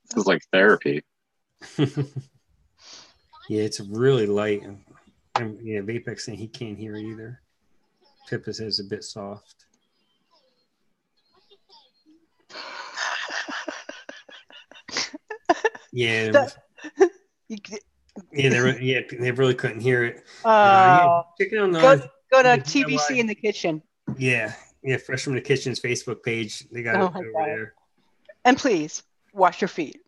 This is like therapy. Yeah, it's really light. And Vapex saying he can't hear it either. Pippa's is a bit soft. Yeah. They really couldn't hear it. Go Go to TBC in the kitchen. Yeah, Fresh from the Kitchen's Facebook page. They got it over there. And please wash your feet.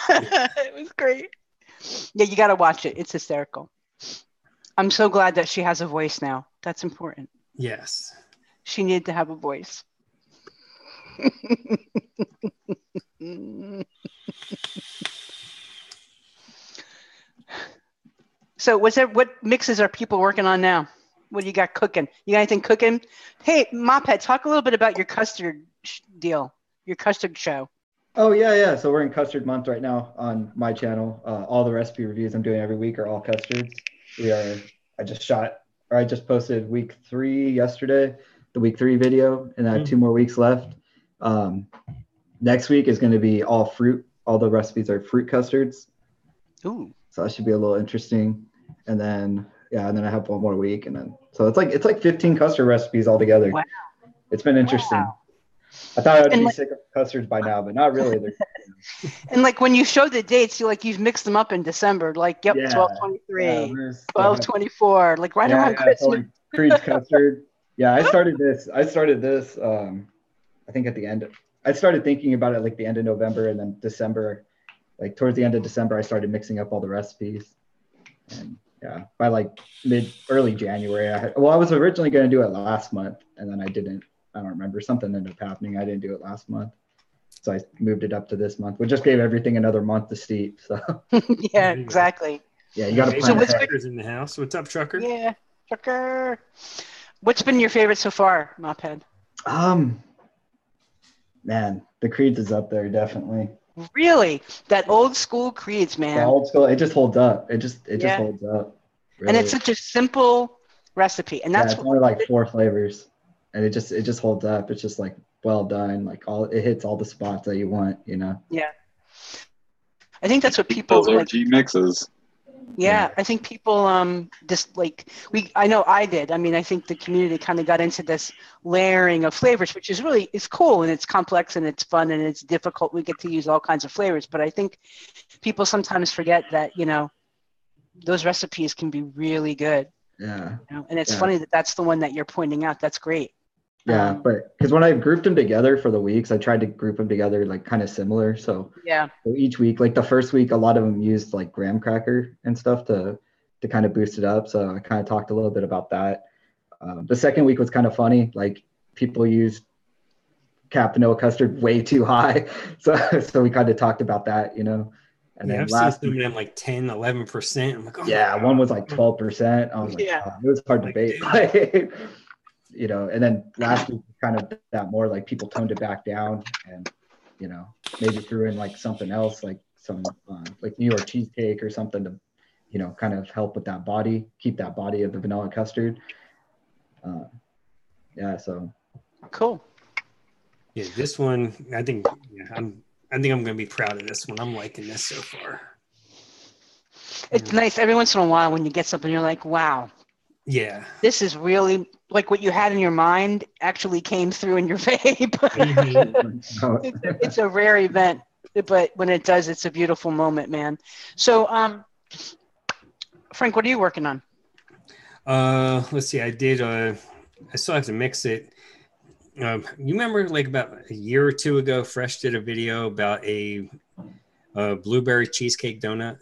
It was great. Yeah, you got to watch it. It's hysterical. I'm so glad that she has a voice now. That's important. Yes. She needed to have a voice. So what mixes are people working on now? What do you got cooking? You got anything cooking? Hey, Mophead, talk a little bit about your custard deal, your custard show. Oh, yeah. So we're in custard month right now on my channel. All the recipe reviews I'm doing every week are all custards. I just posted week 3 yesterday, the week 3 video, and I have 2 more weeks left. Next week is going to be all fruit. All the recipes are fruit custards. Ooh. So that should be a little interesting. And then I have 1 more week, and then so it's like 15 custard recipes altogether. Wow. It's been interesting. Wow. I thought I'd be sick of custards by now, but not really. And like when you show the dates, you've mixed them up in December. Like, 12/23, 12/24, like right around Christmas. So like Creed's custard. Yeah, I started this. I think at the end. I started thinking about it like the end of November, and then December, like towards the end of December, I started mixing up all the recipes. And yeah, by like early January, I was originally going to do it last month, and then I didn't. I don't remember. Something ended up happening. I didn't do it last month. So I moved it up to this month. We just gave everything another month to steep. So yeah, exactly. Yeah, you got to plan. So Trucker's in the house. What's up, Trucker? Yeah, Trucker. What's been your favorite so far, Mophead? Man, the Creeds is up there definitely. Really, that old school Creeds, man. The old school, it just holds up. It just holds up. Really. And it's such a simple recipe, and that's it's only like 4 flavors, and it just holds up. It's just like well done. Like it hits all the spots that you want. Yeah. I think that's what people those OG mixes. Yeah, I think people just like I know I did. I mean, I think the community kind of got into this layering of flavors, which is it's cool and it's complex and it's fun and it's difficult. We get to use all kinds of flavors, but I think people sometimes forget that, those recipes can be really good. Yeah. And it's funny that that's the one that you're pointing out. That's great. Yeah, but because when I grouped them together for the weeks, I tried to group them together like kind of similar. So each week, like the first week, a lot of them used like graham cracker and stuff to kind of boost it up. So I kind of talked a little bit about that. The second week was kind of funny. Like people used cap vanilla custard way too high. So we kind of talked about that, And then last week, them like 10, 11%. I'm like, one was like 12%. I was like, it was hard to debate. And then last week kind of that more like people toned it back down and, maybe threw in like something else, like some like New York cheesecake or something to, kind of help with that body, keep that body of the vanilla custard. So. Cool. Yeah, this one, I think I'm going to be proud of this one. I'm liking this so far. It's nice every once in a while when you get something, you're like, wow. Yeah. This is really like what you had in your mind actually came through in your vape. It's a rare event, but when it does, it's a beautiful moment, man. So, Frank, what are you working on? Let's see. I still have to mix it. You remember like about a year or 2 ago, Fresh did a video about a blueberry cheesecake donut?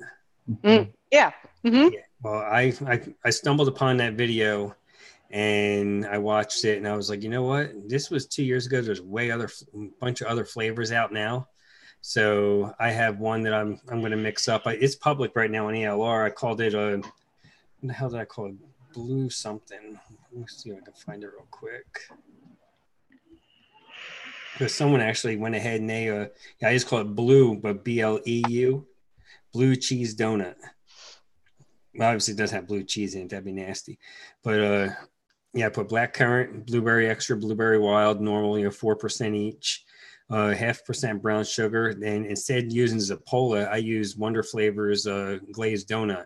Yeah. Mm-hmm. Yeah. Well, I stumbled upon that video and I watched it and I was like, you know what? This was 2 years ago. There's bunch of other flavors out now. So I have one that I'm going to mix up. It's public right now on ELR. I called it what the hell did I call it? Blue something. Let me see if I can find it real quick. Because someone actually went ahead and I just call it blue, but BLEU, blue cheese donut. Well, obviously it does have blue cheese in it. That'd be nasty. But I put black currant, blueberry extra, blueberry wild, normally 4% each, 0.5% brown sugar. And instead of using Zapola, I use Wonder Flavors glazed donut.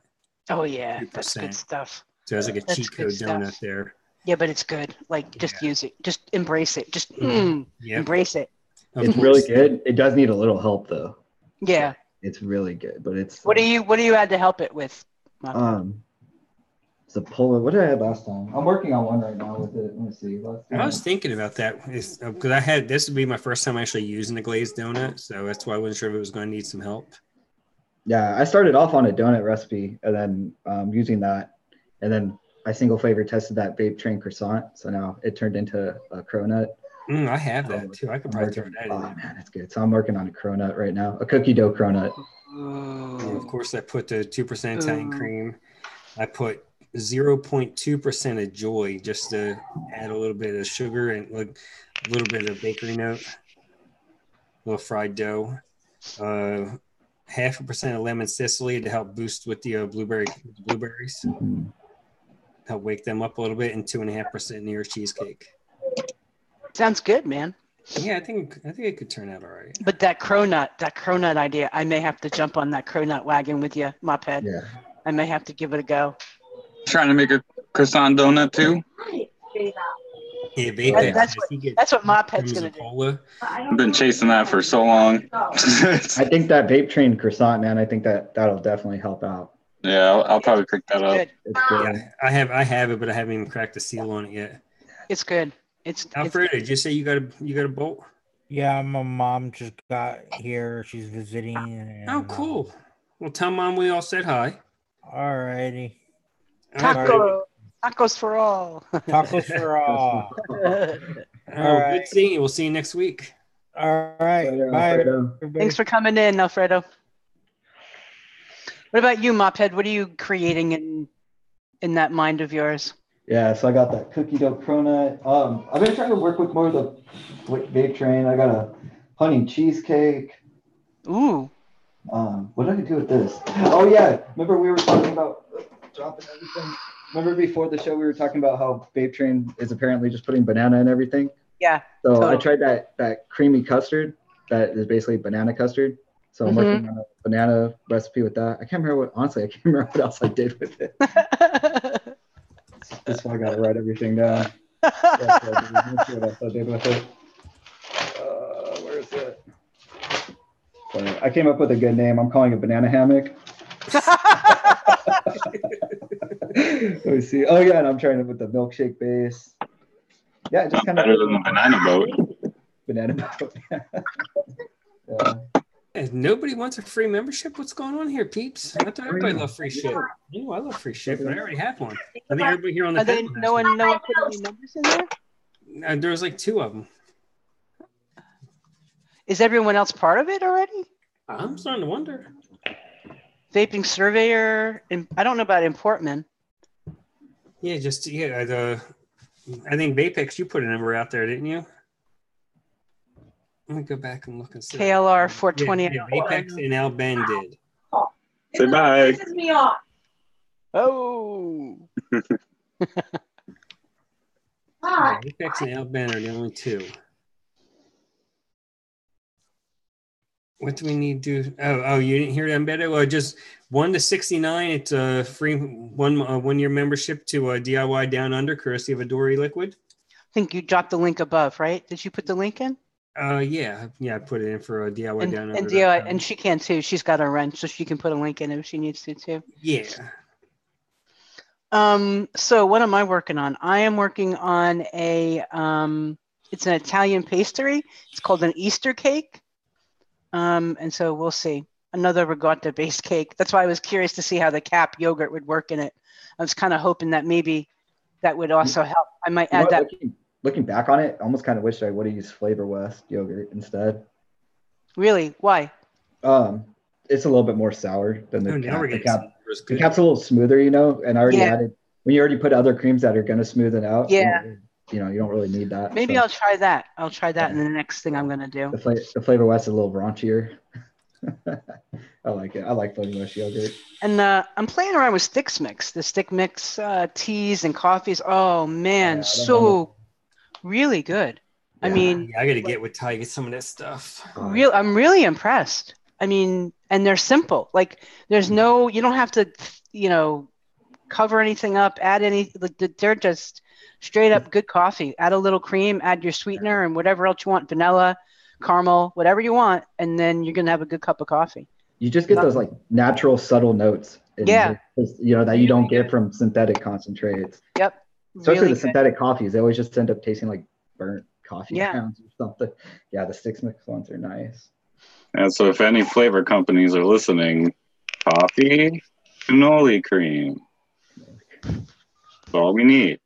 Oh yeah, 2%. That's good stuff. So it's like a cheat code donut there. Yeah, but it's good. Like just use it. Just embrace it. Just embrace it. It's really good. It does need a little help though. Yeah. It's really good, but it's. What do you add to help it with? It's a pull. What did I have last time? I'm working on one right now with it. Let me see. I was thinking about that because this would be my first time actually using a glazed donut, so that's why I wasn't sure if it was going to need some help. Yeah, I started off on a donut recipe and then using that, and then I single flavor tested that vape train croissant. So now it turned into a cronut. I have that too. I could probably throw that in. Oh man, that's good. So I'm working on a cronut right now, a cookie dough cronut. And of course, I put the 2% Italian cream. I put 0.2% of joy just to add a little bit of sugar and like a little bit of bakery note. A little fried dough. 0.5% of lemon Sicily to help boost with the blueberries. Mm-hmm. Help wake them up a little bit, and 2.5% New York cheesecake. Sounds good, man. Yeah, I think it could turn out all right. But that cronut idea, I may have to jump on that cronut wagon with you, Mophead. Yeah. I may have to give it a go. Trying to make a croissant donut too. Yeah, that's what Mophead's gonna do. I've been chasing that for so long. I think that vape train croissant, man. I think that'll definitely help out. Yeah, I'll probably pick that up. It's good. Yeah, I have it, but I haven't even cracked the seal on it yet. It's good. Alfredo, did you say you got a bolt? Yeah, my mom just got here. She's visiting. And, cool. Well, tell Mom we all said hi. All righty. Tacos for all. Tacos for all. All right. Good seeing you. We'll see you next week. All right. Bye. Thanks for coming in, Alfredo. What about you, Mophead? What are you creating in that mind of yours? Yeah, so I got that cookie dough cronut. I've been trying to work with more of the vape train. I got a honey cheesecake. Ooh. What did I do with this? Oh yeah, remember we were talking about dropping everything. Remember before the show we were talking about how vape train is apparently just putting banana in everything? Yeah. So totally. I tried that creamy custard that is basically banana custard. So I'm working on a banana recipe with that. I can't remember what else I did with it. That's why I got to write everything down. Let's see what else I did with it. Where is it? So I came up with a good name. I'm calling it banana hammock. Let me see. Oh yeah, and I'm trying it with the milkshake base. Yeah, just kind of better than the banana boat. Banana boat. Yeah. If nobody wants a free membership, what's going on here, peeps? I thought everybody loved free shit. Oh, I love free shit, but I already have one. I think everybody here on the panel no one put any numbers in there? There was like 2 of them. Is everyone else part of it already? I'm starting to wonder. Vaping Surveyor, and I don't know about Importman. Yeah, I think Vapex, you put a number out there, didn't you? Let me go back and look and see. KLR 420. Yeah, Vapex and Al Ben did. Say bye. Pisses me off. Oh. Hi. Vapex and Al Ben are the only 2. What do we need to do? Oh, you didn't hear that better? Well, just 1 to 69. It's a free 1 year membership to DIY Down Under, courtesy of Adori Liquid. I think you dropped the link above, right? Did you put the link in? Yeah, I put it in for a DIY Down Under. And DIY, and she can too. She's got a wrench, so she can put a link in if she needs to too. Yeah. So what am I working on? I am working on it's an Italian pastry. It's called an Easter cake. And so we'll see. Another ricotta based cake. That's why I was curious to see how the cap yogurt would work in it. I was kind of hoping that maybe that would also help. I might add that. Looking back on it, I almost kind of wish I would have used Flavor West yogurt instead. Really? Why? It's a little bit more sour than the cap. The cap's a little smoother, and I already added, when you already put other creams that are going to smoothen out. Yeah. You don't really need that. Maybe I'll try that. I'll try that in the next thing I'm going to do. The Flavor West is a little raunchier. I like it. I like Flavor West yogurt. And I'm playing around with Stix Mix, the Stick Mix teas and coffees. Oh man, really good. Yeah. I mean, I got to get with Ty, get some of that stuff. I'm really impressed. I mean, and they're simple. Like there's you don't have to, cover anything up, add any, they're just straight up good coffee. Add a little cream, add your sweetener and whatever else you want, vanilla, caramel, whatever you want. And then you're going to have a good cup of coffee. You just get those like natural subtle notes Yeah. That you don't get from synthetic concentrates. Yep. Especially Really the synthetic coffees. They always just end up tasting like burnt coffee grounds or something. Yeah, the Six Mix ones are nice. And so if any flavor companies are listening, coffee, cannoli cream. That's all we need.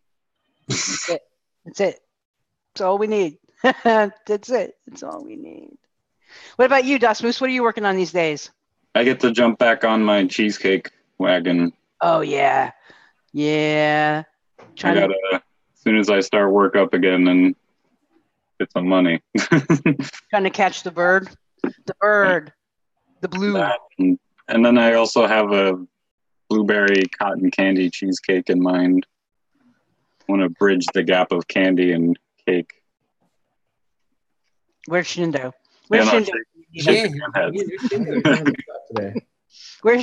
That's it. That's all we need. That's it. That's all we need. What about you, Das Moose? What are you working on these days? I get to jump back on my cheesecake wagon. Oh, yeah. Yeah. As soon as I start work up again and get some money. Trying to catch the bird. The blue. And then I also have a blueberry cotton candy cheesecake in mind. I want to bridge the gap of candy and cake. Where's Shindo? Where's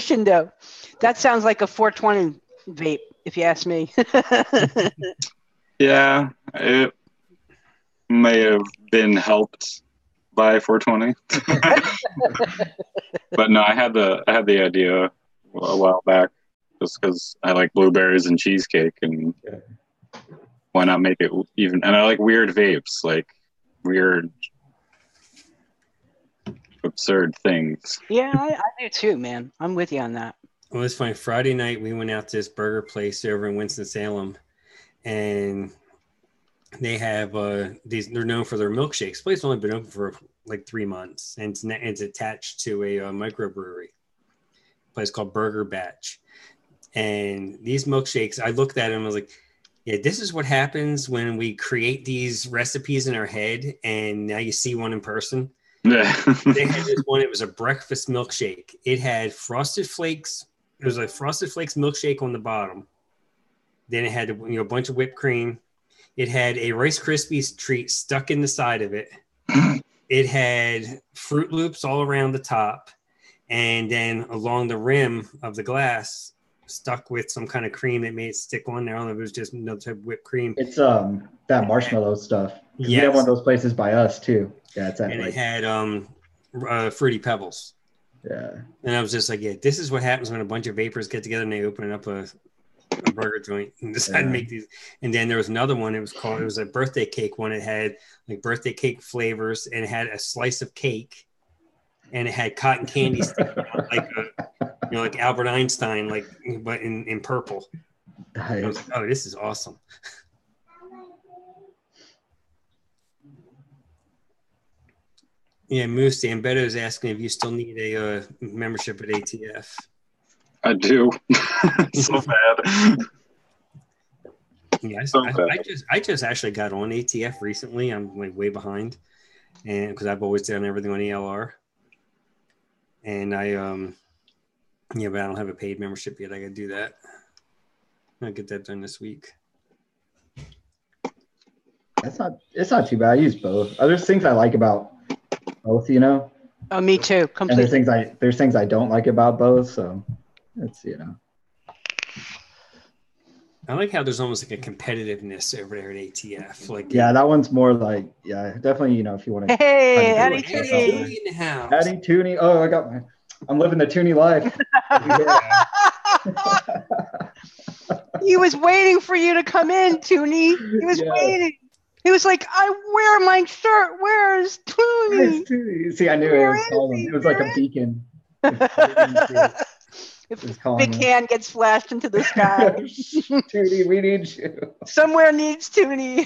Shindo? That sounds like a 420 vape, if you ask me. Yeah, it may have been helped by 420. But no, I had the idea a while back just because I like blueberries and cheesecake, and why not make it even? And I like weird vapes, like weird, absurd things. Yeah, I do too, man. I'm with you on that. Well, it's funny. Friday night, we went out to this burger place over in Winston-Salem, and they have these. They're known for their milkshakes. The place has only been open for like 3 months, and it's attached to a microbrewery. A place called Burger Batch, and these milkshakes. I looked at them. I was like, "Yeah, this is what happens when we create these recipes in our head, and now you see one in person." Yeah. They had this one. It was a breakfast milkshake. It had Frosted Flakes. It was a Frosted Flakes milkshake on the bottom. Then it had a bunch of whipped cream. It had a Rice Krispies treat stuck in the side of it. It had Fruit Loops all around the top, and then along the rim of the glass, stuck with some kind of cream that made it stick on there. I don't know if it was just no type of whipped cream. It's that marshmallow stuff. Yes. We have one of those places by us too. Yeah, it's it had Fruity Pebbles. Yeah. And I was just like, yeah, this is what happens when a bunch of vapors get together and they open up a burger joint and decide to make these. And then there was another one. It was a birthday cake one. It had like birthday cake flavors, and it had a slice of cake, and it had cotton candy sticking out, like Albert Einstein, but in purple. Nice. I was like, oh, this is awesome. Yeah, Moose, Ambeto is asking if you still need a membership at ATF. I do. So bad. Yeah, I just actually got on ATF recently. I'm like way behind, and because I've always done everything on ELR, and but I don't have a paid membership yet. I got to do that. I'll get that done this week. It's not too bad. I use both. There's things I like about both, Oh, me too. Completely. And there's things I don't like about both. So it's I like how there's almost like a competitiveness over there at ATF. That one's more like definitely if you want to. Hey, Addie Tooney in the house. Addie Tooney. Oh, I'm living the Tooney life. He was waiting for you to come in, Tooney. He was waiting. He was like, I wear my shirt. Where's Tooney? See, I knew it was calling. It was like a beacon. If Big Hand gets flashed into the sky. Tooney, we need you. Somewhere needs Tooney.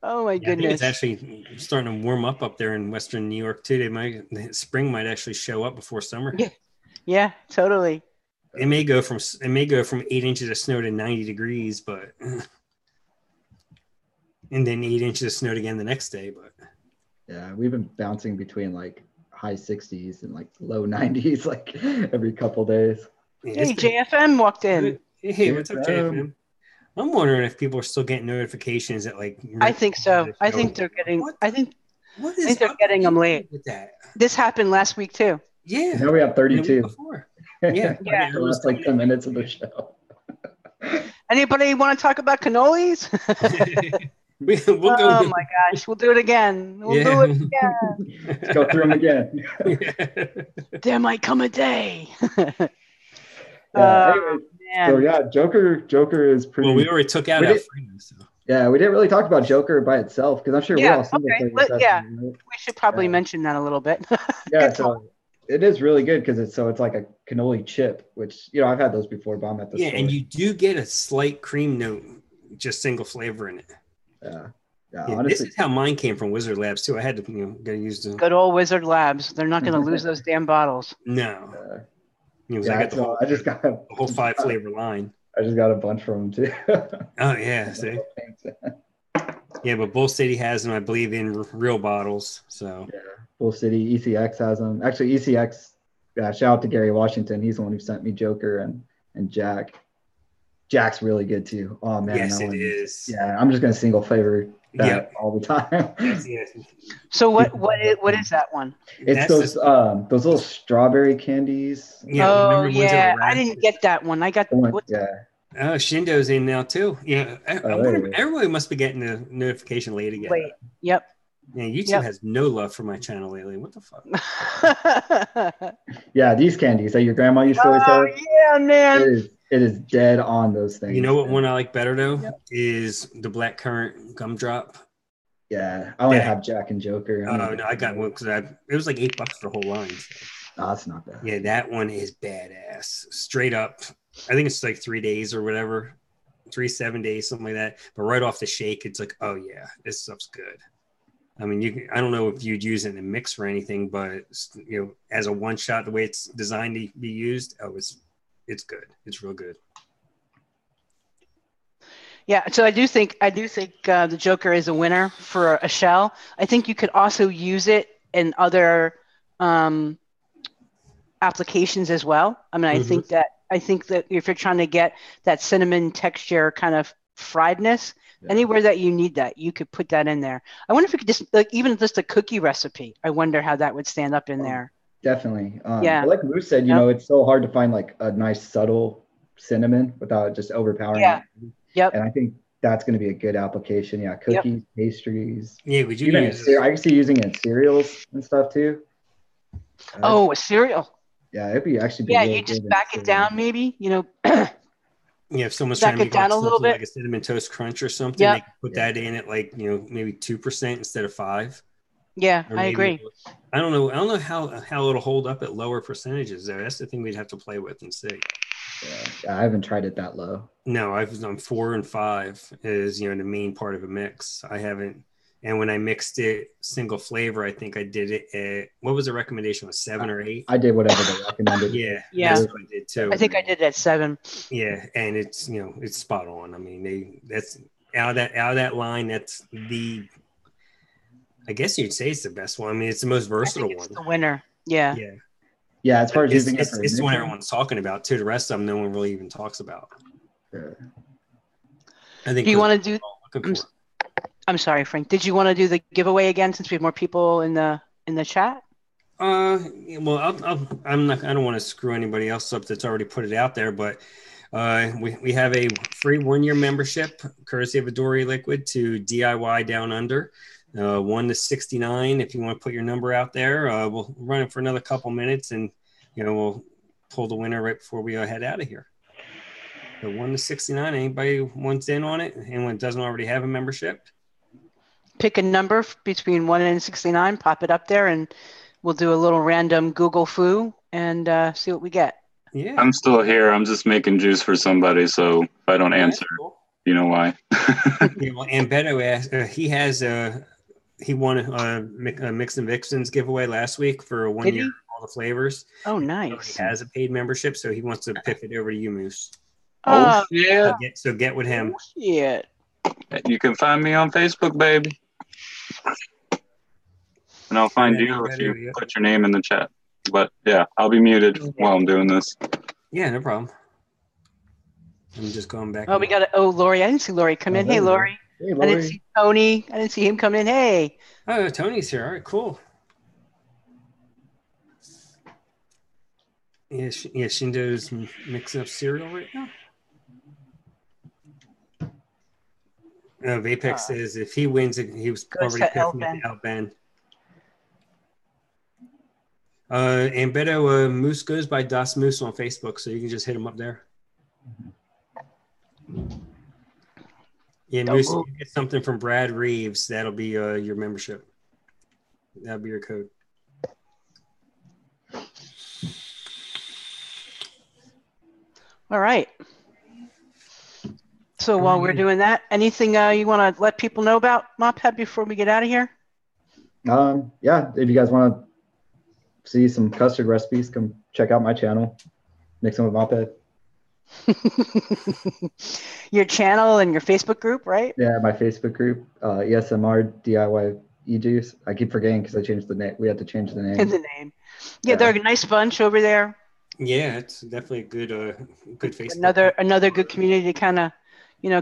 Oh my goodness! I think it's actually starting to warm up there in Western New York too. Spring might actually show up before summer. Yeah, totally. It may go from 8 inches of snow to 90 degrees, but and then 8 inches of snow again the next day. But yeah, we've been bouncing between like high 60s and like low 90s like every couple days. Hey, JFM walked in. Hey, what's up, JFM? I'm wondering if people are still getting notifications that I think so. I think they're getting. I think they're getting them late. With that? This happened last week too. Yeah. Now we have 32. Yeah. It was like 10 minutes of the show. Anybody want to talk about cannolis? We'll go. Oh my gosh, we'll do it again. We'll do it again. Let's go through them again. There might come a day. Anyways, so yeah, Joker is pretty. Well, we already took out Alfredo, so. Yeah, we didn't really talk about Joker by itself because I'm sure we're all single player. Right? We should probably mention that a little bit. Yeah, so it is really good because it's like a cannoli chip, which I've had those before, but I'm at the store. And you do get a slight cream note, just single flavor in it. Yeah, honestly, this is how mine came from Wizard Labs too. I had to go use the good old Wizard Labs. They're not going to lose those damn bottles. No. I got the whole 5 flavor line. I just got a bunch from them too. Oh yeah, see. Yeah, but Bull City has them, I believe, in real bottles. So yeah, Bull City, ECX has them. Actually, ECX. Shout out to Gary Washington. He's the one who sent me Joker and Jack. Jack's really good too. Oh man, yes, it is. Yeah, I'm just gonna single flavor that all the time. Yes. So what is that one? It's those little strawberry candies. Yeah. Oh yeah, I didn't get that one. I got one. Yeah. Oh, Shindo's in now too. Yeah, everybody must be getting the notification late again. Late. Yep. Yeah, YouTube has no love for my channel lately. What the fuck? Yeah, these candies that your grandma used to always have. Oh yeah, man. It is dead on those things. You know what one I like better though is the blackcurrant gumdrop. Yeah, I only have Jack and Joker. Oh no, I got one because it was like $8 for the whole line. So. Oh, that's not bad. Yeah, that one is badass. Straight up. I think it's like 3 days or whatever, 7 days, something like that. But right off the shake, it's like, oh yeah, this stuff's good. I mean, I don't know if you'd use it in a mix or anything, but as a one shot, the way it's designed to be used, it's good. It's real good. Yeah, so I do think the Joker is a winner for a shell. I think you could also use it in other applications as well. I mean, I think that if you're trying to get that cinnamon texture kind of friedness, anywhere that you need that, you could put that in there. I wonder if you could just even just a cookie recipe. I wonder how that would stand up in there. Definitely. Like Moose said, it's so hard to find like a nice subtle cinnamon without just overpowering it. Yep. And I think that's going to be a good application. Yeah, cookies, pastries. Yeah, would you I can see using it in cereals and stuff too. A cereal. Yeah, it'd be actually. Yeah, you just back it down, maybe. If someone's trying to make down a little bit, like a cinnamon toast crunch or something, they can put that in at like maybe 2% instead of 5%. Yeah, I agree. I don't know how it'll hold up at lower percentages there. That's the thing we'd have to play with and see. Yeah, I haven't tried it that low. No, I've done 4 and 5 is the main part of a mix. I haven't, and when I mixed it single flavor, I think I did it at what was the recommendation? Was 7 or 8? I did whatever they recommended. Yeah, that's what I did too. I think I did it at 7. Yeah, and it's it's spot on. I mean, that's out of that line. That's I guess you'd say it's the best one. I mean, it's the most versatile one. The winner. Yeah. Yeah. Yeah, as far as using it's the one everyone's talking about too. The rest of them, no one really even talks about. Yeah. I think. Do you want to do? I'm sorry, Frank. Did you want to do the giveaway again since we have more people in the chat? Well, I'm not. I don't want to screw anybody else up that's already put it out there, but we have a free 1-year membership courtesy of Adori Liquid to DIY Down Under. 1 to 69. If you want to put your number out there, we'll run it for another couple minutes, and we'll pull the winner right before we head out of here. So 1 to 69. Anybody wants in on it? Anyone doesn't already have a membership? Pick a number between 1 and 69. Pop it up there, and we'll do a little random Google foo and see what we get. Yeah, I'm still here. I'm just making juice for somebody, so if I don't answer, you know why. Yeah, well, and Beto asked. He won a Mixin Vixens giveaway last week for 1 year, all the flavors. Oh, nice. He has a paid membership, so he wants to pick it over to you, Moose. Oh, yeah. So get with him. Yeah. You can find me on Facebook, baby. And I'll find you if you put your name in the chat. But yeah, I'll be muted while I'm doing this. Yeah, no problem. I'm just going back. Oh, we got it. Oh, Lori. I didn't see Lori come in. Hey, Lori. Hey, Lori. I didn't see Tony. I didn't see him come in. Hey. Oh, Tony's here. All right, cool. Yeah, Shindo's mixing up cereal right now. Vapex says if he wins, he was already picking at the outband. And Beto Moose goes by Das Moose on Facebook, so you can just hit him up there. Yeah, Moose, you get something from Brad Reeves. That'll be your membership. That'll be your code. All right. So while we're doing that, anything you want to let people know about Mophead before we get out of here? Yeah, if you guys want to see some custard recipes, come check out my channel, Mixin with Mophead. Your channel and your Facebook group, right? Yeah, my Facebook group, ESMR DIY E-Juice. I keep forgetting because I changed the name. We had to change the name. Yeah, they're a nice bunch over there. Yeah, it's definitely a good Facebook. Another good community to kind of,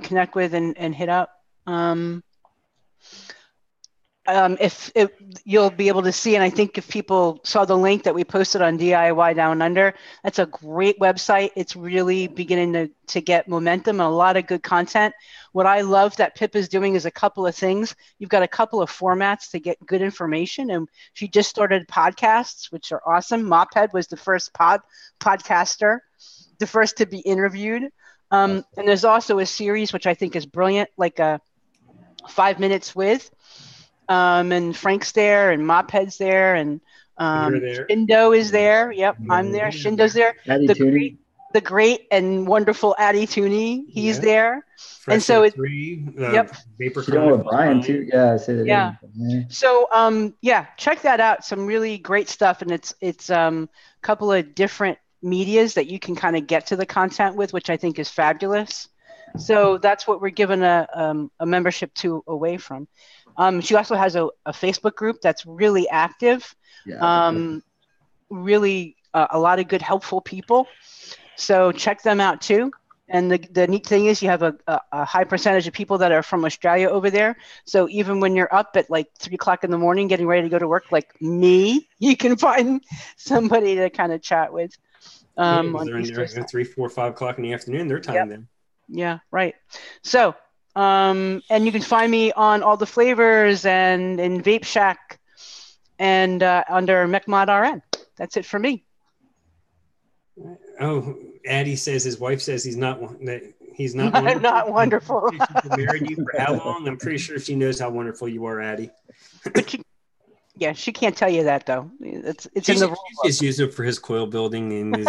connect with and hit up. If you'll be able to see, and I think if people saw the link that we posted on DIY Down Under, that's a great website. It's really beginning to get momentum and a lot of good content. What I love that Pip is doing is a couple of things. You've got a couple of formats to get good information, and she just started podcasts, which are awesome. Mophead was the first podcaster, the first to be interviewed. And there's also a series, which I think is brilliant, like a 5 minutes with. And Frank's there, and Mophead's there, and Shindo is there. Yep, I'm there. Shindo's there. The great and wonderful Addie Tooney, he's there. Fresh and so it's Vapor with Brian too. Yeah, I say that. Yeah. So check that out. Some really great stuff, and it's a couple of different medias that you can kind of get to the content with, which I think is fabulous. So that's what we're giving a membership to away from. She also has a Facebook group that's really active. Really a lot of good, helpful people. So check them out too. And the neat thing is you have a high percentage of people that are from Australia over there. So even when you're up at like 3 o'clock in the morning getting ready to go to work like me, you can find somebody to kind of chat with. They're in there at 3, 4, 5 o'clock in the afternoon, their time then. Yeah, right. So and you can find me on all the flavors and in Vape Shack and under MechModRN. That's it for me. Oh, Addie says his wife says he's not wonderful. Not wonderful. She's married you for how long? I'm pretty sure she knows how wonderful you are, Addie. But she can't tell you that though. It's in the. She's just using it for his coil building and his.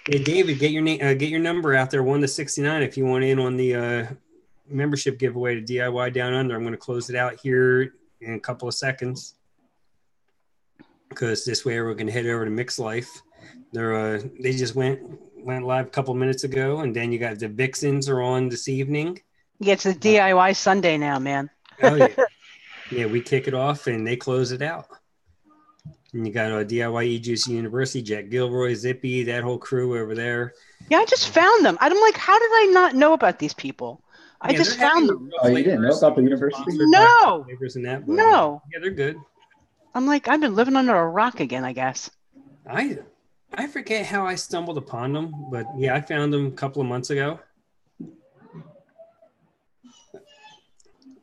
Hey David, get your number out there, 1 to 69, if you want in on the membership giveaway to DIY Down Under. I'm going to close it out here in a couple of seconds because this way we're going to head over to Mix Life. They just went live a couple of minutes ago, and then you got the Vixens are on this evening. Yeah, it's a DIY Sunday now, man. Oh yeah, yeah. We kick it off and they close it out. And you got DIY E-Juice University, Jack Gilroy, Zippy, that whole crew over there. Yeah, I just found them. I'm like, how did I not know about these people? I just found them. Oh, you didn't know about the university? No. No. Yeah, they're good. I'm like, I've been living under a rock again, I guess. I forget how I stumbled upon them, but yeah, I found them a couple of months ago.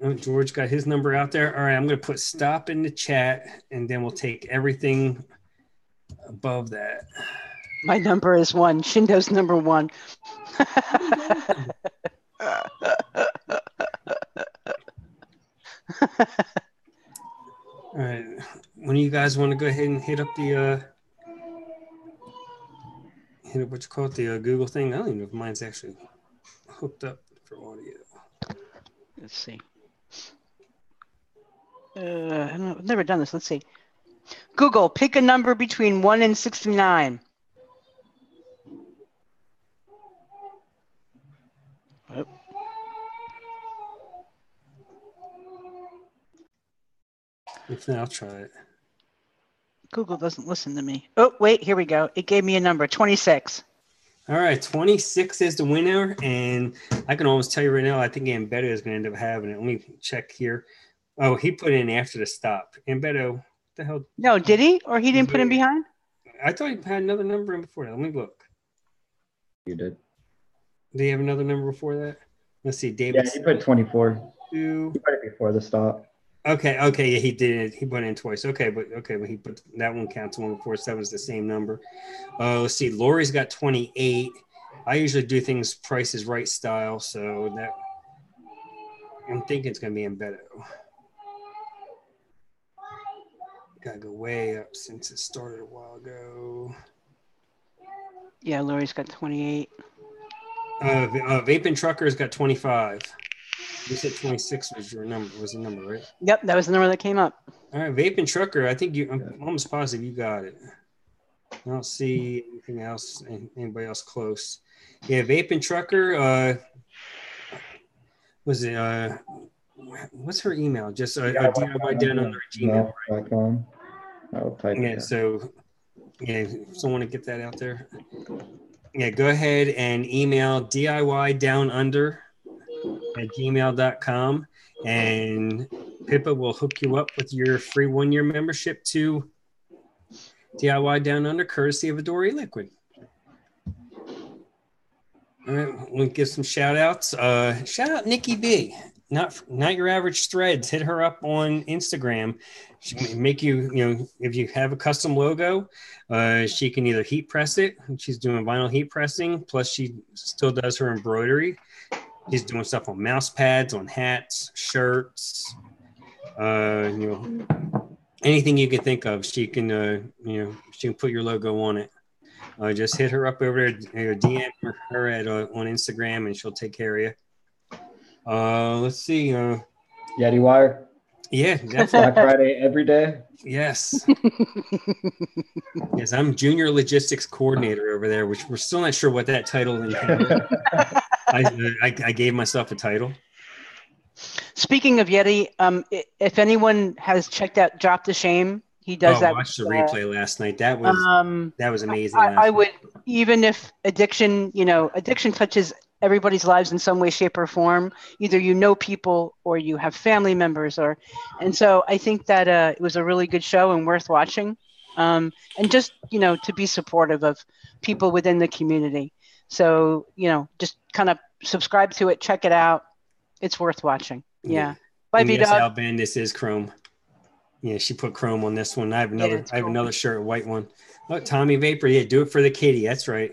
Oh, George got his number out there. All right, I'm going to put stop in the chat, and then we'll take everything above that. My number is 1. Shindo's number 1. All right. When you guys want to go ahead and hit up the the Google thing? I don't even know if mine's actually hooked up for audio. Let's see. I've never done this. Let's see. Google, pick a number between 1 and 69. Oh. If not, I'll try it. Google doesn't listen to me. Oh, wait, here we go. It gave me a number, 26. All right, 26 is the winner, and I can almost tell you right now, I think Ambedo is going to end up having it. Let me check here. Oh, he put in after the stop. Ambedo, what the hell? No, did he? Or he didn't put in behind? I thought he had another number in before that. Let me look. You did. Do you have another number before that? Let's see, David. Yeah, he put 24. Two. He put it before the stop. Okay, yeah, he did. He put in twice. Okay, but he put that one counts 147 is the same number. Let's see, Lori's got 28. I usually do things Price is Right style, so that I'm thinking it's gonna be in Beto. Gotta go way up since it started a while ago. Yeah, Lori's got 28. Vaping Trucker's got 25. You said 26 was the number, right? Yep, that was the number that came up. All right, Vaping Trucker, I think I'm almost positive you got it. I don't see anything else, anybody else close. Yeah, Vaping Trucker, was it, what's her email? Just DIY down under Gmail, right? I'll type it. So, yeah, someone to get that out there. Yeah, go ahead and email DIY@gmail.com, and Pippa will hook you up with your free 1-year membership to DIY Down Under, courtesy of Adore Liquid. All right, we'll give some shout outs. Shout out Nikki B. Not Your Average Threads. Hit her up on Instagram. She can make you, if you have a custom logo, she can either heat press it. She's doing vinyl heat pressing. Plus, she still does her embroidery. She's doing stuff on mouse pads, on hats, shirts, anything you can think of. She can, she can put your logo on it. Just hit her up over there, DM her on Instagram, and she'll take care of you. Let's see. Yeti Wire. Yeah, definitely. Black Friday every day. Yes. Yes, I'm junior logistics coordinator over there, which we're still not sure what that title entails. I gave myself a title. Speaking of Yeti, if anyone has checked out Drop the Shame, he does that. I watched the replay last night. That was amazing. I would, even if addiction touches everybody's lives in some way, shape, or form. Either people or you have family members, and so I think that it was a really good show and worth watching, and just to be supportive of people within the community. So just kind of subscribe to it, check it out. It's worth watching. Yeah. Bye, B-Dog. Yes, Al Bandis is Chrome. Yeah, she put Chrome on this one. I have another shirt, a white one. Oh, Tommy Vapor. Yeah, do it for the kitty. That's right.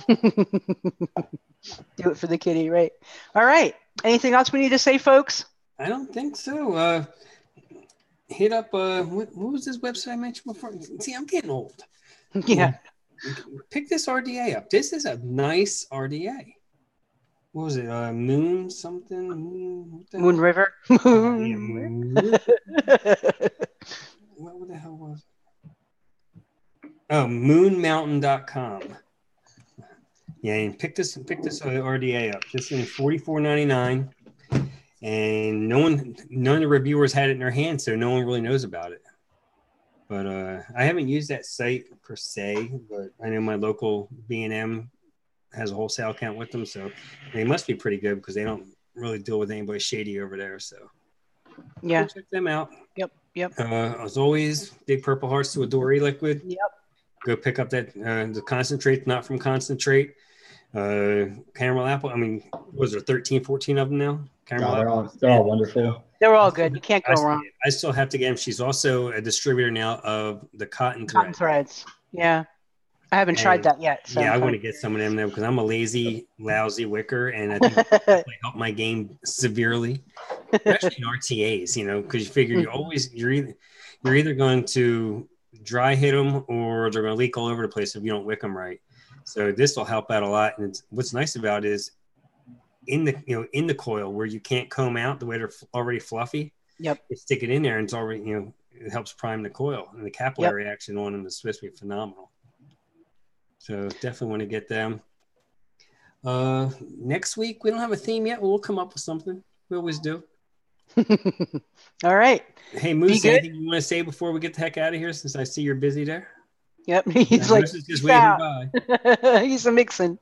Do it for the kitty, right? All right. Anything else we need to say, folks? I don't think so. Hit up what was this website I mentioned before? See, I'm getting old. Yeah. Pick this RDA up. This is a nice RDA. What was it? Moon something? Moon River. Moon. What the hell was it? Oh, moonmountain.com. Yeah, and pick this RDA up. This is $44.99, and none of the reviewers had it in their hands, so no one really knows about it. But I haven't used that site per se, but I know my local B&M has a wholesale account with them, so they must be pretty good because they don't really deal with anybody shady over there. So yeah, check them out. Yep. As always, big purple hearts to Adore Liquid. Yep. Go pick up that the concentrate, not from concentrate. Caramel apple. I mean, was there 13, 14 of them now? Caramel they're all wonderful. They're all good. You can't go wrong. I still have to get them. She's also a distributor now of the cotton threads. Yeah. I haven't tried that yet. So yeah, I want to get some of them there because I'm a lazy, lousy wicker, and I think it help my game severely, especially in RTAs. Because you figure you're either going to dry hit them or they're going to leak all over the place if you don't wick them right. So this will help out a lot. And what's nice about it is in the coil where you can't comb out the way they're already fluffy. Yep. You stick it in there and it's already it helps prime the coil, and the capillary action on them is supposed to be phenomenal. So definitely want to get them. Next week, we don't have a theme yet. We'll come up with something. We always do. All right. Hey, Moose, anything you want to say before we get the heck out of here, since I see you're busy there? Yep. He's like, Moose is just waving by. He's a Mixin.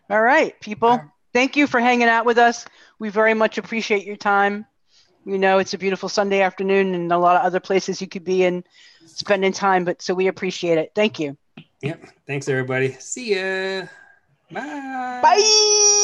All right, people. Thank you for hanging out with us. We very much appreciate your time. It's a beautiful Sunday afternoon and a lot of other places you could be in spending time, so we appreciate it. Thank you. Yep. Thanks, everybody. See ya. Bye. Bye.